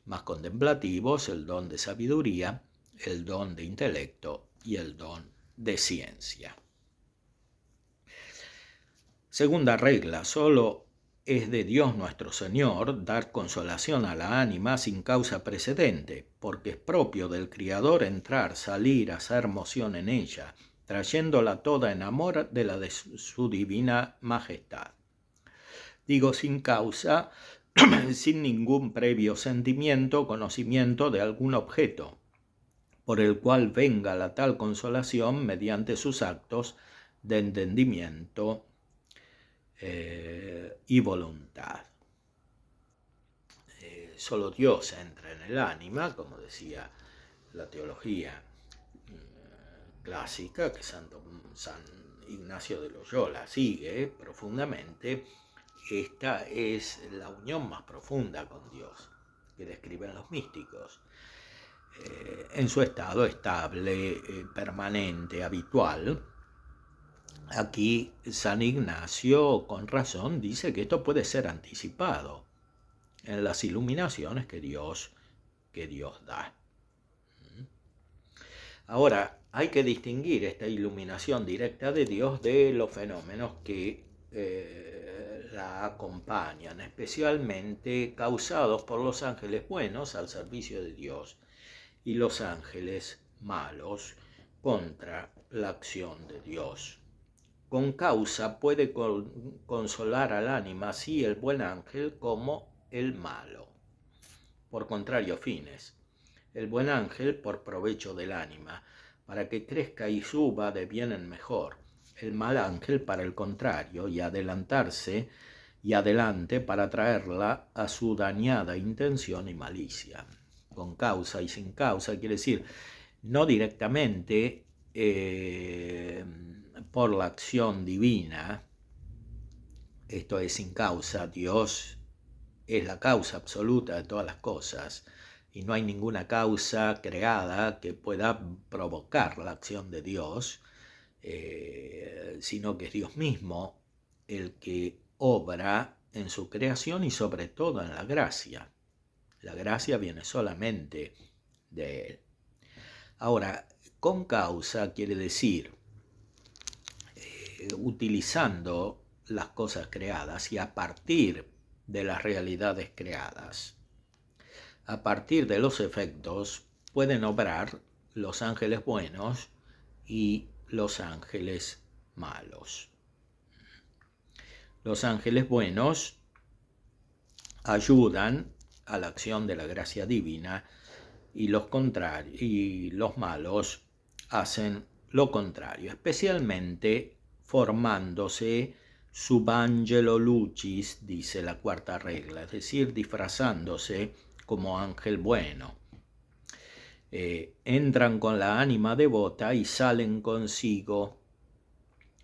más contemplativos, el don de sabiduría, el don de intelecto y el don de ciencia. Segunda regla, solo es de Dios nuestro Señor dar consolación a la ánima sin causa precedente, porque es propio del Criador entrar, salir, hacer moción en ella, trayéndola toda en amor de la de su divina majestad. Digo sin causa, sin ningún previo sentimiento o conocimiento de algún objeto, por el cual venga la tal consolación mediante sus actos de entendimiento y voluntad. Solo Dios entra en el ánima, como decía la teología clásica, que San Ignacio de Loyola sigue profundamente. Esta es la unión más profunda con Dios que describen los místicos. En su estado estable, permanente, habitual. Aquí San Ignacio, con razón, dice que esto puede ser anticipado en las iluminaciones que Dios da. Ahora, hay que distinguir esta iluminación directa de Dios de los fenómenos que la acompañan, especialmente causados por los ángeles buenos al servicio de Dios y los ángeles malos contra la acción de Dios. Con causa puede consolar al ánima así el buen ángel como el malo, por contrario fines. El buen ángel por provecho del ánima, para que crezca y suba de bien en mejor. El mal ángel para el contrario, y adelante para traerla a su dañada intención y malicia. Con causa y sin causa quiere decir no directamente por la acción divina, esto es sin causa. Dios es la causa absoluta de todas las cosas y no hay ninguna causa creada que pueda provocar la acción de Dios, sino que es Dios mismo el que obra en su creación y sobre todo en la gracia. La gracia viene solamente de Él. Ahora, con causa quiere decir utilizando las cosas creadas y a partir de las realidades creadas. A partir de los efectos pueden obrar los ángeles buenos y los ángeles malos. Los ángeles buenos ayudan a la acción de la gracia divina y los malos hacen lo contrario, especialmente formándose sub angelo lucis, dice la cuarta regla, es decir, disfrazándose como ángel bueno. Entran con la ánima devota y salen consigo.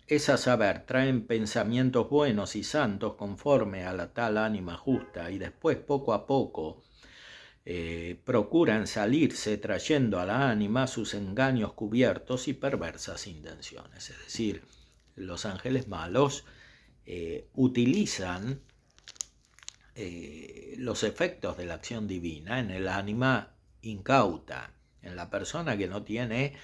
Es a saber, traen pensamientos buenos y santos conforme a la tal ánima justa y después poco a poco procuran salirse trayendo a la ánima sus engaños cubiertos y perversas intenciones. Es decir, los ángeles malos utilizan los efectos de la acción divina en el ánima incauta, en la persona que no tiene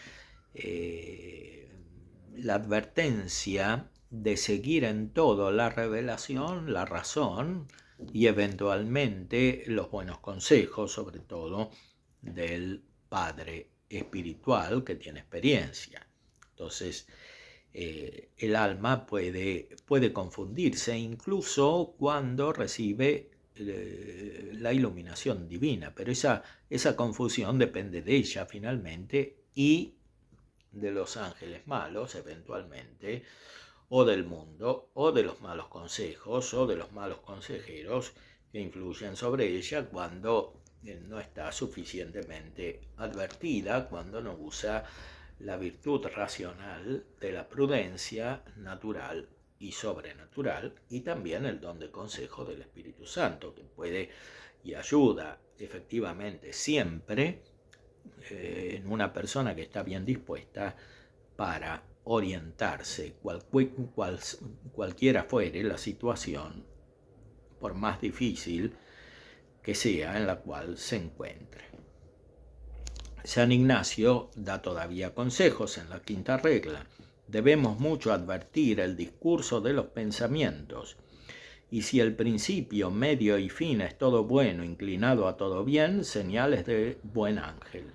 la advertencia de seguir en todo la revelación, la razón y eventualmente los buenos consejos, sobre todo del Padre espiritual que tiene experiencia. Entonces, el alma puede confundirse incluso cuando recibe la iluminación divina, pero esa confusión depende de ella finalmente y de los ángeles malos eventualmente, o del mundo, o de los malos consejos, o de los malos consejeros que influyen sobre ella cuando no está suficientemente advertida, cuando no usa la virtud racional de la prudencia natural y sobrenatural, y también el don de consejo del Espíritu Santo, que puede y ayuda efectivamente siempre en una persona que está bien dispuesta para orientarse, cualquiera fuere la situación, por más difícil que sea en la cual se encuentre. San Ignacio da todavía consejos en la quinta regla. Debemos mucho advertir el discurso de los pensamientos, y si el principio, medio y fin es todo bueno, inclinado a todo bien, señales de buen ángel.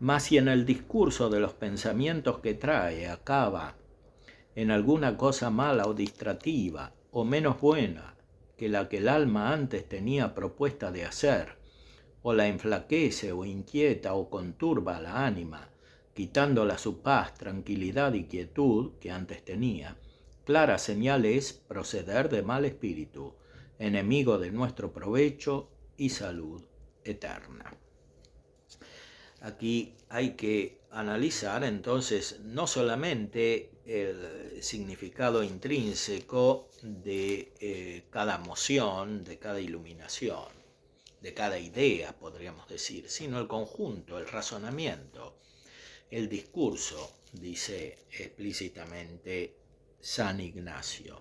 Mas si en el discurso de los pensamientos que trae acaba en alguna cosa mala o distractiva, o menos buena que la que el alma antes tenía propuesta de hacer, o la enflaquece o inquieta o conturba la ánima, quitándola su paz, tranquilidad y quietud que antes tenía, clara señal es proceder de mal espíritu, enemigo de nuestro provecho y salud eterna. Aquí hay que analizar entonces no solamente el significado intrínseco de cada moción, de cada iluminación, de cada idea, podríamos decir, sino el conjunto, el razonamiento, el discurso, dice explícitamente San Ignacio.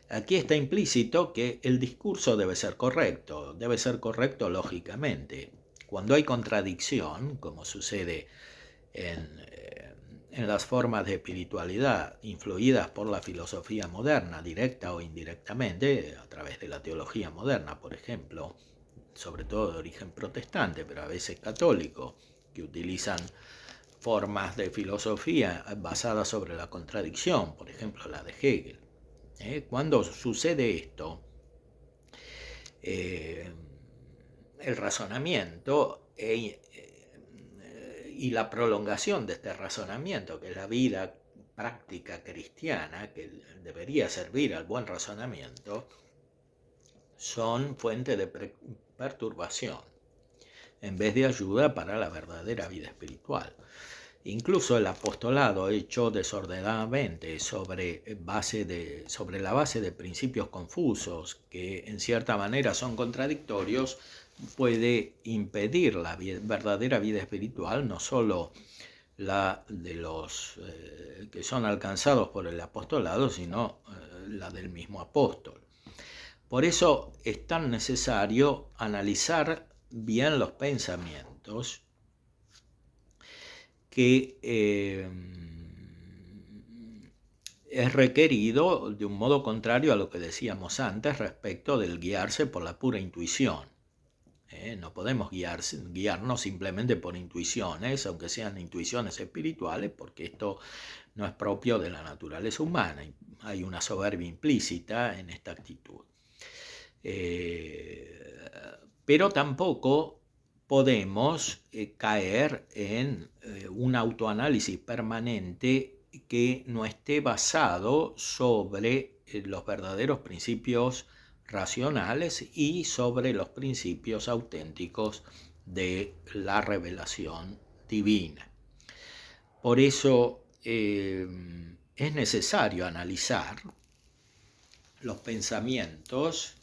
Aquí está implícito que el discurso debe ser correcto lógicamente. Cuando hay contradicción, como sucede en las formas de espiritualidad influidas por la filosofía moderna, directa o indirectamente, a través de la teología moderna, por ejemplo, sobre todo de origen protestante, pero a veces católico, que utilizan formas de filosofía basadas sobre la contradicción, por ejemplo la de Hegel. Cuando sucede esto, el razonamiento y la prolongación de este razonamiento, que es la vida práctica cristiana, que debería servir al buen razonamiento, son fuente de perturbación en vez de ayuda para la verdadera vida espiritual. Incluso el apostolado hecho desordenadamente sobre la base de principios confusos que en cierta manera son contradictorios, puede impedir la verdadera vida espiritual, no solo la de los que son alcanzados por el apostolado, sino la del mismo apóstol. Por eso es tan necesario analizar bien los pensamientos que es requerido de un modo contrario a lo que decíamos antes respecto del guiarse por la pura intuición. No podemos guiarnos simplemente por intuiciones, aunque sean intuiciones espirituales, porque esto no es propio de la naturaleza humana. Hay una soberbia implícita en esta actitud. Pero tampoco podemos caer en un autoanálisis permanente que no esté basado sobre los verdaderos principios racionales y sobre los principios auténticos de la revelación divina. Por eso es necesario analizar los pensamientos,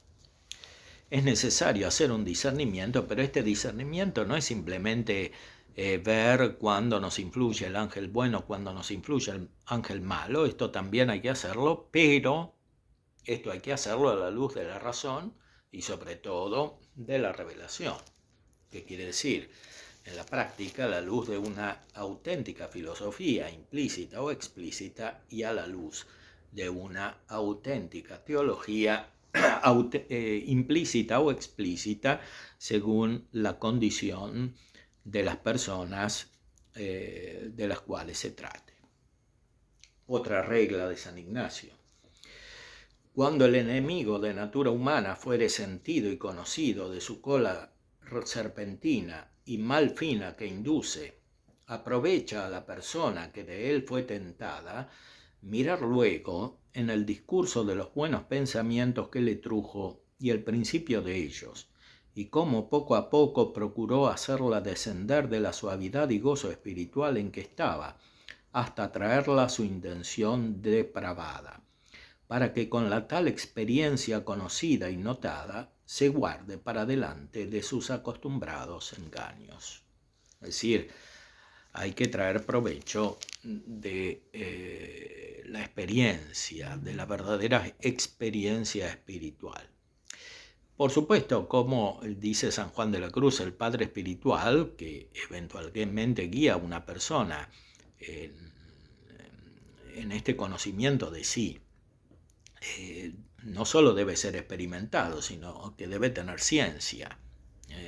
es necesario hacer un discernimiento, pero este discernimiento no es simplemente ver cuándo nos influye el ángel bueno, cuándo nos influye el ángel malo. Esto también hay que hacerlo, pero esto hay que hacerlo a la luz de la razón y sobre todo de la revelación. ¿Qué quiere decir? En la práctica, a la luz de una auténtica filosofía implícita o explícita y a la luz de una auténtica teología implícita o explícita según la condición de las personas de las cuales se trate. Otra regla de San Ignacio: cuando el enemigo de natura humana fuere sentido y conocido de su cola serpentina y mal fina que induce, aprovecha a la persona que de él fue tentada, mirar luego en el discurso de los buenos pensamientos que le trujo y el principio de ellos, y cómo poco a poco procuró hacerla descender de la suavidad y gozo espiritual en que estaba, hasta traerla a su intención depravada, para que con la tal experiencia conocida y notada se guarde para adelante de sus acostumbrados engaños. Es decir, hay que traer provecho de la experiencia, de la verdadera experiencia espiritual. Por supuesto, como dice San Juan de la Cruz, el Padre Espiritual, que eventualmente guía a una persona en este conocimiento de sí, no solo debe ser experimentado, sino que debe tener ciencia.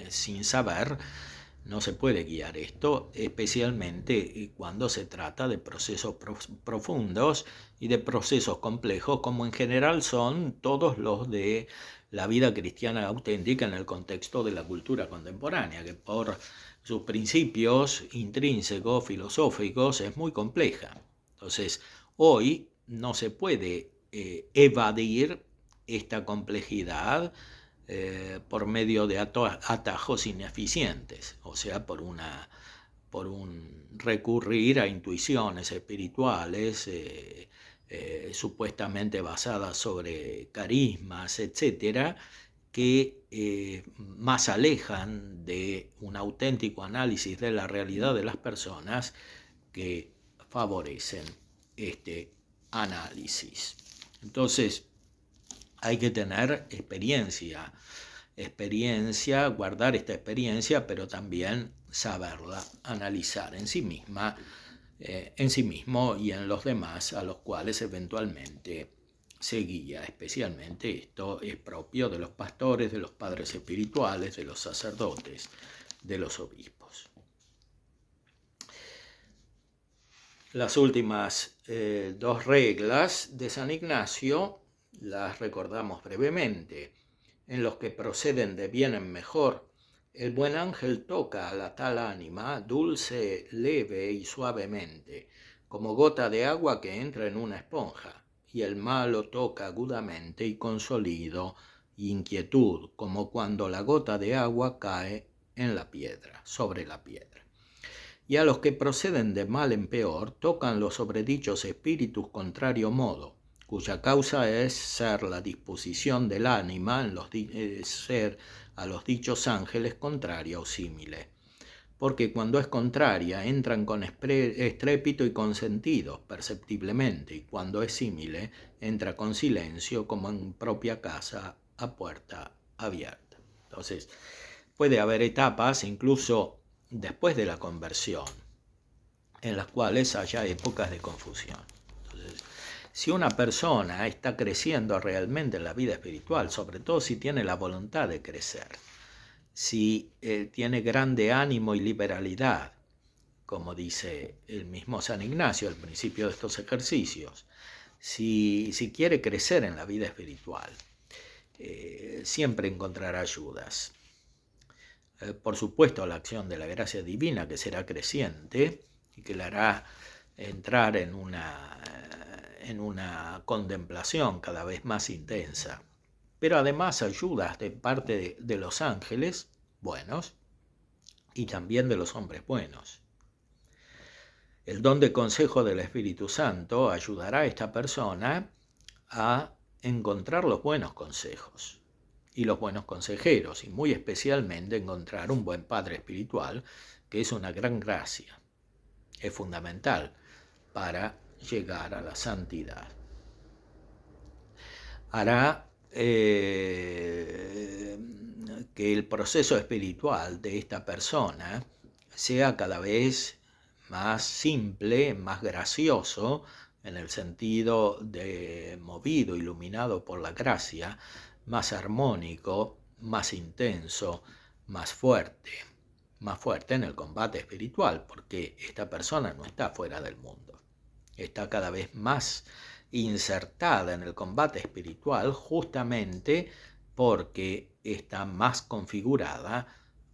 Sin saber no se puede guiar esto, especialmente cuando se trata de procesos profundos y de procesos complejos, como en general son todos los de la vida cristiana auténtica en el contexto de la cultura contemporánea, que por sus principios intrínsecos, filosóficos, es muy compleja. Entonces, hoy no se puede evadir esta complejidad por medio de atajos ineficientes, o sea, por un recurrir a intuiciones espirituales supuestamente basadas sobre carismas, etcétera, que más alejan de un auténtico análisis de la realidad de las personas que favorecen este análisis. Entonces, hay que tener experiencia, guardar esta experiencia, pero también saberla analizar en sí misma, en sí mismo y en los demás a los cuales eventualmente se guía. Especialmente esto es propio de los pastores, de los padres espirituales, de los sacerdotes, de los obispos. Las últimas dos reglas de San Ignacio las recordamos brevemente. En los que proceden de bien en mejor, el buen ángel toca a la tal ánima dulce, leve y suavemente, como gota de agua que entra en una esponja, y el malo toca agudamente y con solido y inquietud, como cuando la gota de agua cae en la piedra, sobre la piedra. y a los que proceden de mal en peor tocan los sobredichos espíritus contrario modo, cuya causa es ser la disposición del ánima ser a los dichos ángeles contraria o símile. Porque cuando es contraria entran con estrépito y con sentido, perceptiblemente, y cuando es símile entra con silencio como en propia casa a puerta abierta. Entonces, puede haber etapas, incluso después de la conversión, en las cuales haya épocas de confusión. Entonces, si una persona está creciendo realmente en la vida espiritual, sobre todo si tiene la voluntad de crecer, si tiene grande ánimo y liberalidad, como dice el mismo San Ignacio al principio de estos ejercicios, si quiere crecer en la vida espiritual, siempre encontrará ayudas. Por supuesto, la acción de la gracia divina, que será creciente y que le hará entrar en una contemplación cada vez más intensa, pero además ayudas de parte de los ángeles buenos y también de los hombres buenos. El don de consejo del Espíritu Santo ayudará a esta persona a encontrar los buenos consejos y los buenos consejeros, y muy especialmente encontrar un buen padre espiritual, que es una gran gracia. Es fundamental para llegar a la santidad. Hará que el proceso espiritual de esta persona sea cada vez más simple, más gracioso, en el sentido de movido, iluminado por la gracia, más armónico, más intenso, más fuerte en el combate espiritual, porque esta persona no está fuera del mundo, está cada vez más insertada en el combate espiritual, justamente porque está más configurada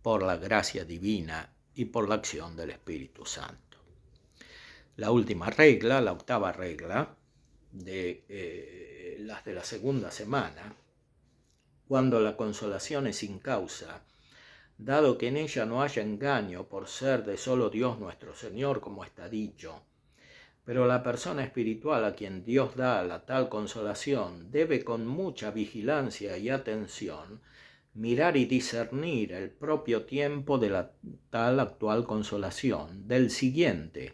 por la gracia divina y por la acción del Espíritu Santo. La última regla, la octava regla de las de la segunda semana, cuando la consolación es sin causa, dado que en ella no haya engaño por ser de solo Dios nuestro Señor, como está dicho, pero la persona espiritual a quien Dios da la tal consolación debe con mucha vigilancia y atención mirar y discernir el propio tiempo de la tal actual consolación, del siguiente,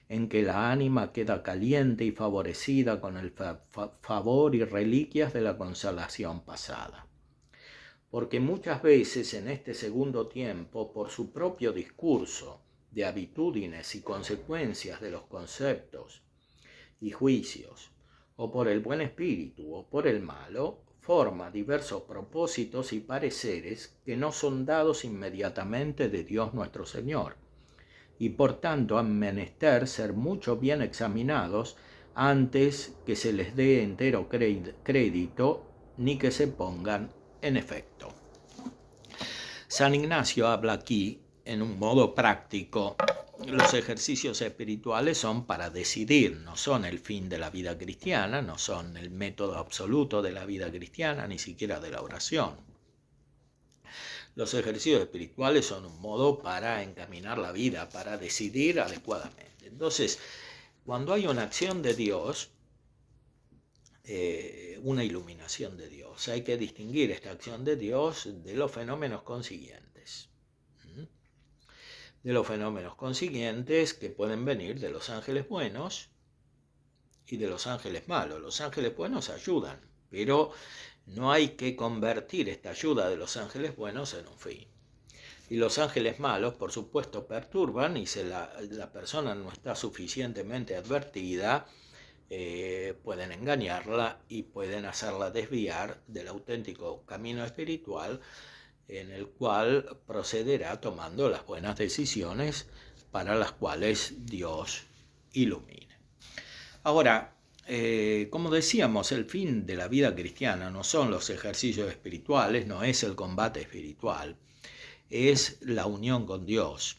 en que la ánima queda caliente y favorecida con el favor y reliquias de la consolación pasada. Porque muchas veces en este segundo tiempo, por su propio discurso, de habitudines y consecuencias de los conceptos y juicios, o por el buen espíritu o por el malo, forma diversos propósitos y pareceres que no son dados inmediatamente de Dios nuestro Señor, y por tanto han menester ser mucho bien examinados antes que se les dé entero crédito ni que se pongan en efecto. San Ignacio habla aquí en un modo práctico. Los ejercicios espirituales son para decidir, no son el fin de la vida cristiana, no son el método absoluto de la vida cristiana, ni siquiera de la oración. Los ejercicios espirituales son un modo para encaminar la vida, para decidir adecuadamente. Entonces, cuando hay una acción de Dios, una iluminación de Dios, hay que distinguir esta acción de Dios de los fenómenos consiguientes. De los fenómenos consiguientes que pueden venir de los ángeles buenos y de los ángeles malos. Los ángeles buenos ayudan, pero no hay que convertir esta ayuda de los ángeles buenos en un fin. Y los ángeles malos, por supuesto, perturban, y si la persona no está suficientemente advertida, pueden engañarla y pueden hacerla desviar del auténtico camino espiritual, en el cual procederá tomando las buenas decisiones para las cuales Dios ilumina. Ahora, como decíamos, el fin de la vida cristiana no son los ejercicios espirituales, no es el combate espiritual, es la unión con Dios,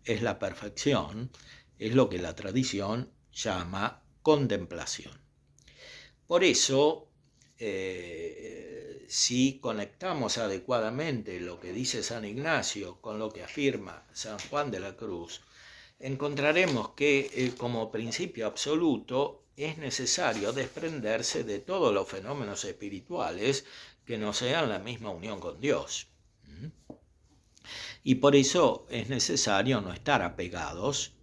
es la perfección, es lo que la tradición llama contemplación. Por eso, si conectamos adecuadamente lo que dice San Ignacio con lo que afirma San Juan de la Cruz, encontraremos que como principio absoluto es necesario desprenderse de todos los fenómenos espirituales que no sean la misma unión con Dios. Y por eso es necesario no estar apegados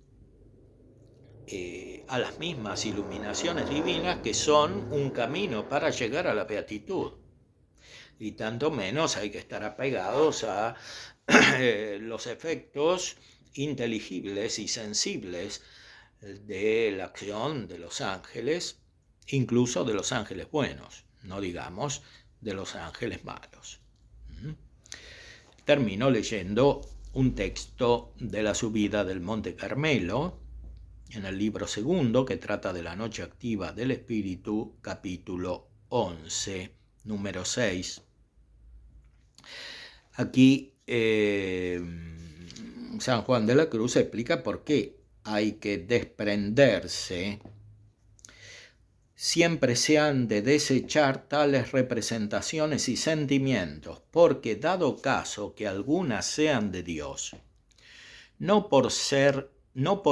a las mismas iluminaciones divinas que son un camino para llegar a la beatitud. Y tanto menos hay que estar apegados a los efectos inteligibles y sensibles de la acción de los ángeles, incluso de los ángeles buenos, no digamos de los ángeles malos. Termino leyendo un texto de la subida del Monte Carmelo, en el libro segundo, que trata de la noche activa del Espíritu, capítulo 11, número 6. Aquí San Juan de la Cruz explica por qué hay que desprenderse. Siempre se han de desechar tales representaciones y sentimientos, porque dado caso que algunas sean de Dios, no por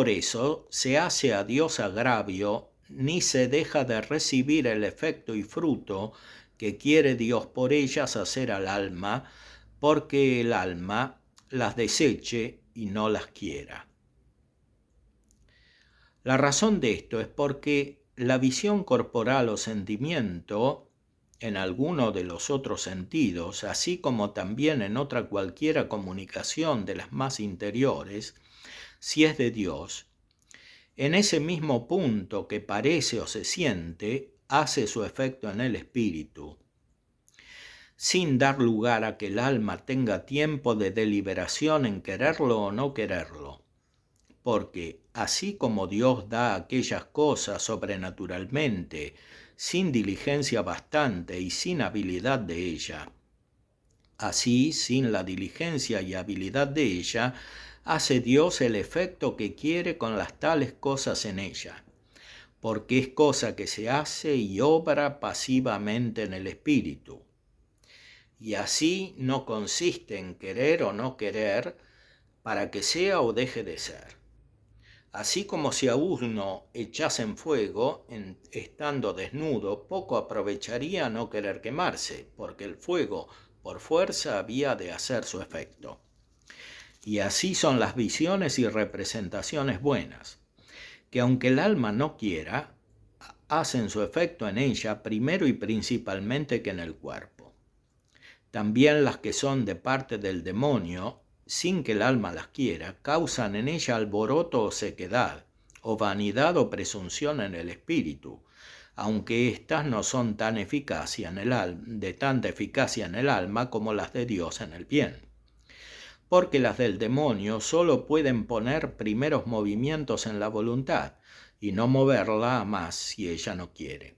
eso se hace a Dios agravio, ni se deja de recibir el efecto y fruto que quiere Dios por ellas hacer al alma, porque el alma las deseche y no las quiera. La razón de esto es porque la visión corporal o sentimiento, en alguno de los otros sentidos, así como también en otra cualquiera comunicación de las más interiores, si es de Dios, en ese mismo punto que parece o se siente, hace su efecto en el espíritu, sin dar lugar a que el alma tenga tiempo de deliberación en quererlo o no quererlo. Porque así como Dios da aquellas cosas sobrenaturalmente, sin diligencia bastante y sin habilidad de ella, así, sin la diligencia y habilidad de ella, hace Dios el efecto que quiere con las tales cosas en ella, porque es cosa que se hace y obra pasivamente en el espíritu. Y así no consiste en querer o no querer para que sea o deje de ser. Así como si a uno echasen fuego, estando desnudo, poco aprovecharía no querer quemarse, porque el fuego por fuerza había de hacer su efecto. Y así son las visiones y representaciones buenas, que aunque el alma no quiera, hacen su efecto en ella primero y principalmente que en el cuerpo. También las que son de parte del demonio, sin que el alma las quiera, causan en ella alboroto o sequedad, o vanidad o presunción en el espíritu, aunque éstas no son tan de tanta eficacia en el alma como las de Dios en el bien. Porque las del demonio solo pueden poner primeros movimientos en la voluntad, y no moverla a más si ella no quiere,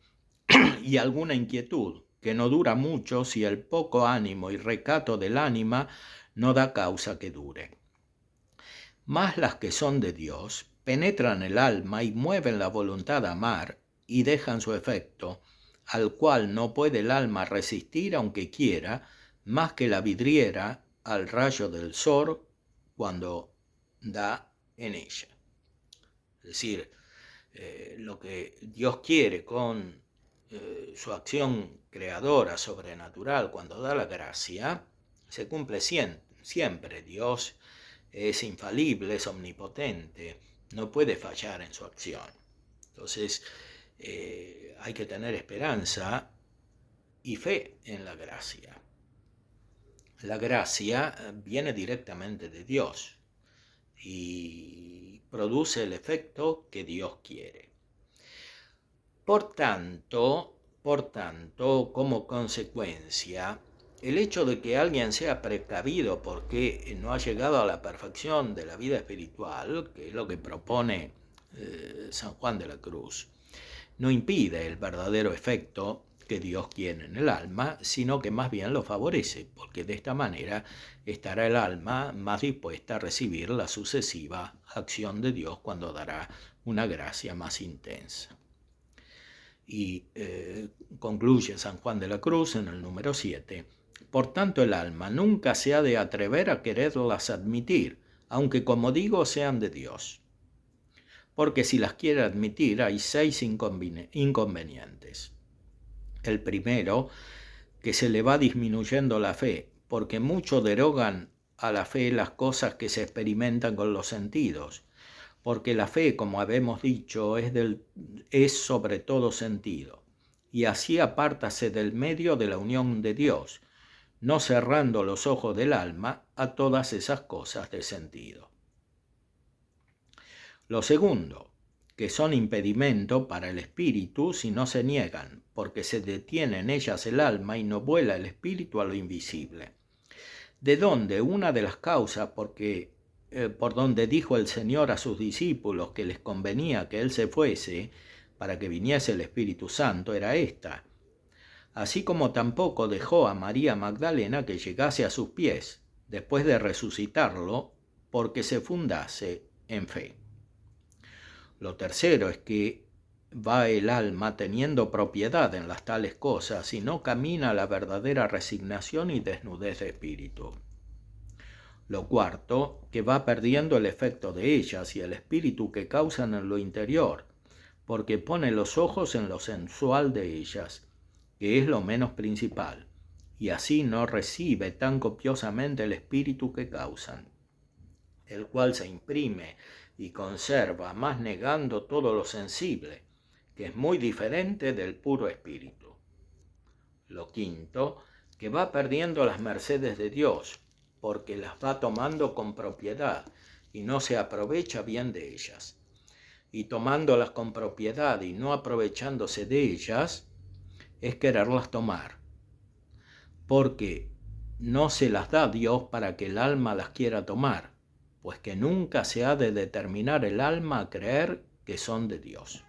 y alguna inquietud, que no dura mucho si el poco ánimo y recato del ánima no da causa que dure. Mas las que son de Dios penetran el alma y mueven la voluntad a amar y dejan su efecto, al cual no puede el alma resistir aunque quiera, más que la vidriera al rayo del sol cuando da en ella. Es decir, lo que Dios quiere con su acción creadora, sobrenatural, cuando da la gracia, se cumple siempre. Dios es infalible, es omnipotente, no puede fallar en su acción. Entonces hay que tener esperanza y fe en la gracia. La gracia viene directamente de Dios y produce el efecto que Dios quiere. Por tanto, como consecuencia, el hecho de que alguien sea precavido porque no ha llegado a la perfección de la vida espiritual, que es lo que propone San Juan de la Cruz, no impide el verdadero efecto que Dios quiere en el alma, sino que más bien lo favorece, porque de esta manera estará el alma más dispuesta a recibir la sucesiva acción de Dios cuando dará una gracia más intensa. Y concluye San Juan de la Cruz en el número 7. Por tanto, el alma nunca se ha de atrever a quererlas admitir, aunque como digo sean de Dios. porque si las quiere admitir hay 6 inconvenientes. El primero, que se le va disminuyendo la fe, porque mucho derogan a la fe las cosas que se experimentan con los sentidos, porque la fe, como habemos dicho, es sobre todo sentido, y así apártase del medio de la unión de Dios, no cerrando los ojos del alma a todas esas cosas de sentido. Lo segundo, que son impedimento para el espíritu si no se niegan, porque se detiene en ellas el alma y no vuela el espíritu a lo invisible. De donde una de las causas por donde dijo el Señor a sus discípulos que les convenía que Él se fuese para que viniese el Espíritu Santo era esta, así como tampoco dejó a María Magdalena que llegase a sus pies, después de resucitarlo, porque se fundase en fe. Lo tercero es que va el alma teniendo propiedad en las tales cosas y no camina a la verdadera resignación y desnudez de espíritu. Lo cuarto, que va perdiendo el efecto de ellas y el espíritu que causan en lo interior, porque pone los ojos en lo sensual de ellas, que es lo menos principal, y así no recibe tan copiosamente el espíritu que causan, el cual se imprime y conserva, más negando todo lo sensible, que es muy diferente del puro espíritu. Lo quinto, que va perdiendo las mercedes de Dios, porque las va tomando con propiedad y no se aprovecha bien de ellas. Y tomándolas con propiedad y no aprovechándose de ellas, es quererlas tomar, porque no se las da Dios para que el alma las quiera tomar, pues que nunca se ha de determinar el alma a creer que son de Dios.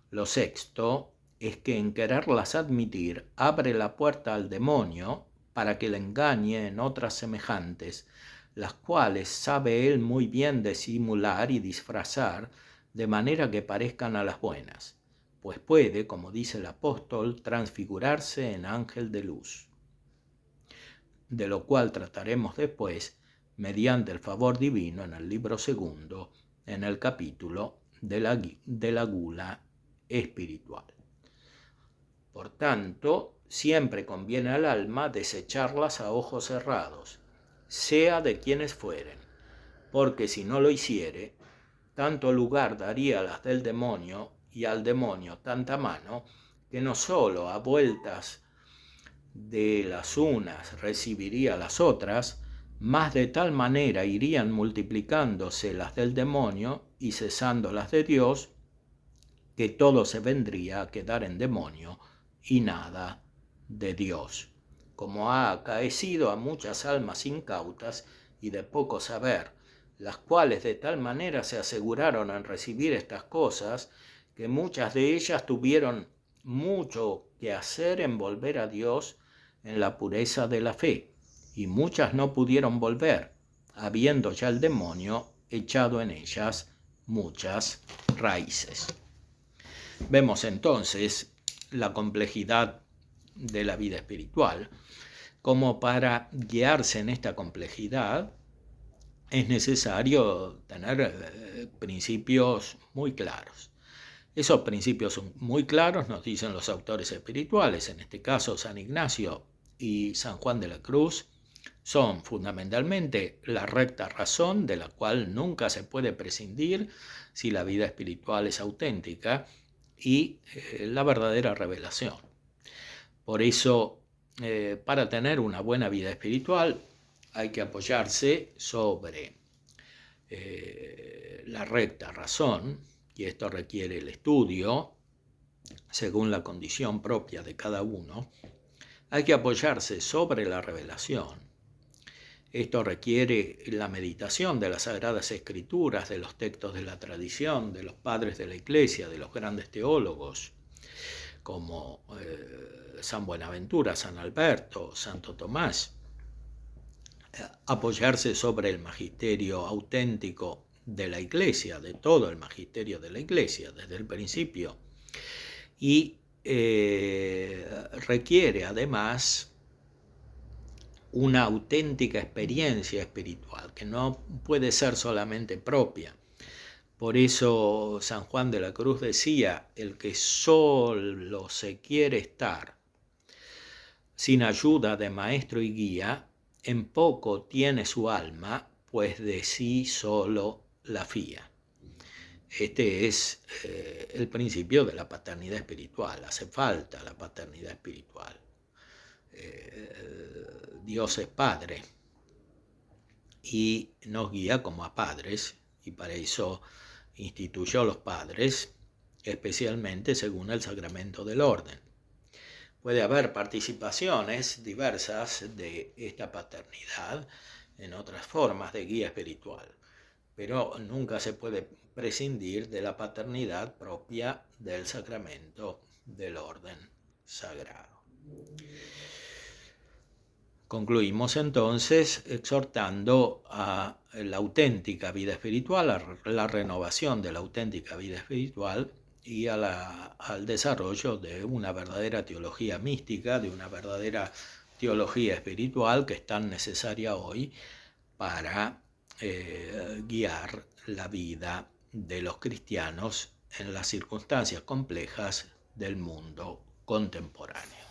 Lo sexto es que en quererlas admitir abre la puerta al demonio para que le engañe en otras semejantes, las cuales sabe él muy bien disimular y disfrazar, de manera que parezcan a las buenas, pues puede, como dice el apóstol, transfigurarse en ángel de luz, de lo cual trataremos después, mediante el favor divino, en el libro segundo, en el capítulo de la gula espiritual. Por tanto, siempre conviene al alma desecharlas a ojos cerrados, sea de quienes fueren, porque si no lo hiciere, tanto lugar daría a las del demonio y al demonio tanta mano, que no solo a vueltas de las unas recibiría las otras, mas de tal manera irían multiplicándose las del demonio y cesando las de Dios, que todo se vendría a quedar en demonio y nada de Dios, como ha acaecido a muchas almas incautas y de poco saber, las cuales de tal manera se aseguraron en recibir estas cosas, que muchas de ellas tuvieron mucho que hacer en volver a Dios en la pureza de la fe, y muchas no pudieron volver, habiendo ya el demonio echado en ellas muchas raíces. Vemos entonces la complejidad de la vida espiritual. Como para guiarse en esta complejidad es necesario tener principios muy claros. Esos principios muy claros nos dicen los autores espirituales, en este caso San Ignacio y San Juan de la Cruz, son fundamentalmente la recta razón de la cual nunca se puede prescindir si la vida espiritual es auténtica, y la verdadera revelación. Por eso, para tener una buena vida espiritual hay que apoyarse sobre la recta razón, y esto requiere el estudio según la condición propia de cada uno. Hay que apoyarse sobre la revelación. Esto requiere la meditación de las Sagradas Escrituras, de los textos de la tradición, de los padres de la Iglesia, de los grandes teólogos, como San Buenaventura, San Alberto, Santo Tomás. Apoyarse sobre el magisterio auténtico de la Iglesia, de todo el magisterio de la Iglesia, desde el principio. Y requiere además una auténtica experiencia espiritual, que no puede ser solamente propia, Por eso San Juan de la Cruz decía, el que solo se quiere estar sin ayuda de maestro y guía, en poco tiene su alma, pues de sí solo la fía. Este es el principio de la paternidad espiritual. Hace falta la paternidad espiritual. Dios es Padre y nos guía como a padres, y para eso instituyó los padres, especialmente según el sacramento del orden. Puede haber participaciones diversas de esta paternidad en otras formas de guía espiritual, pero nunca se puede prescindir de la paternidad propia del sacramento del orden sagrado. Concluimos entonces exhortando a la auténtica vida espiritual, a la renovación de la auténtica vida espiritual y al desarrollo de una verdadera teología mística, de una verdadera teología espiritual que es tan necesaria hoy para guiar la vida de los cristianos en las circunstancias complejas del mundo contemporáneo.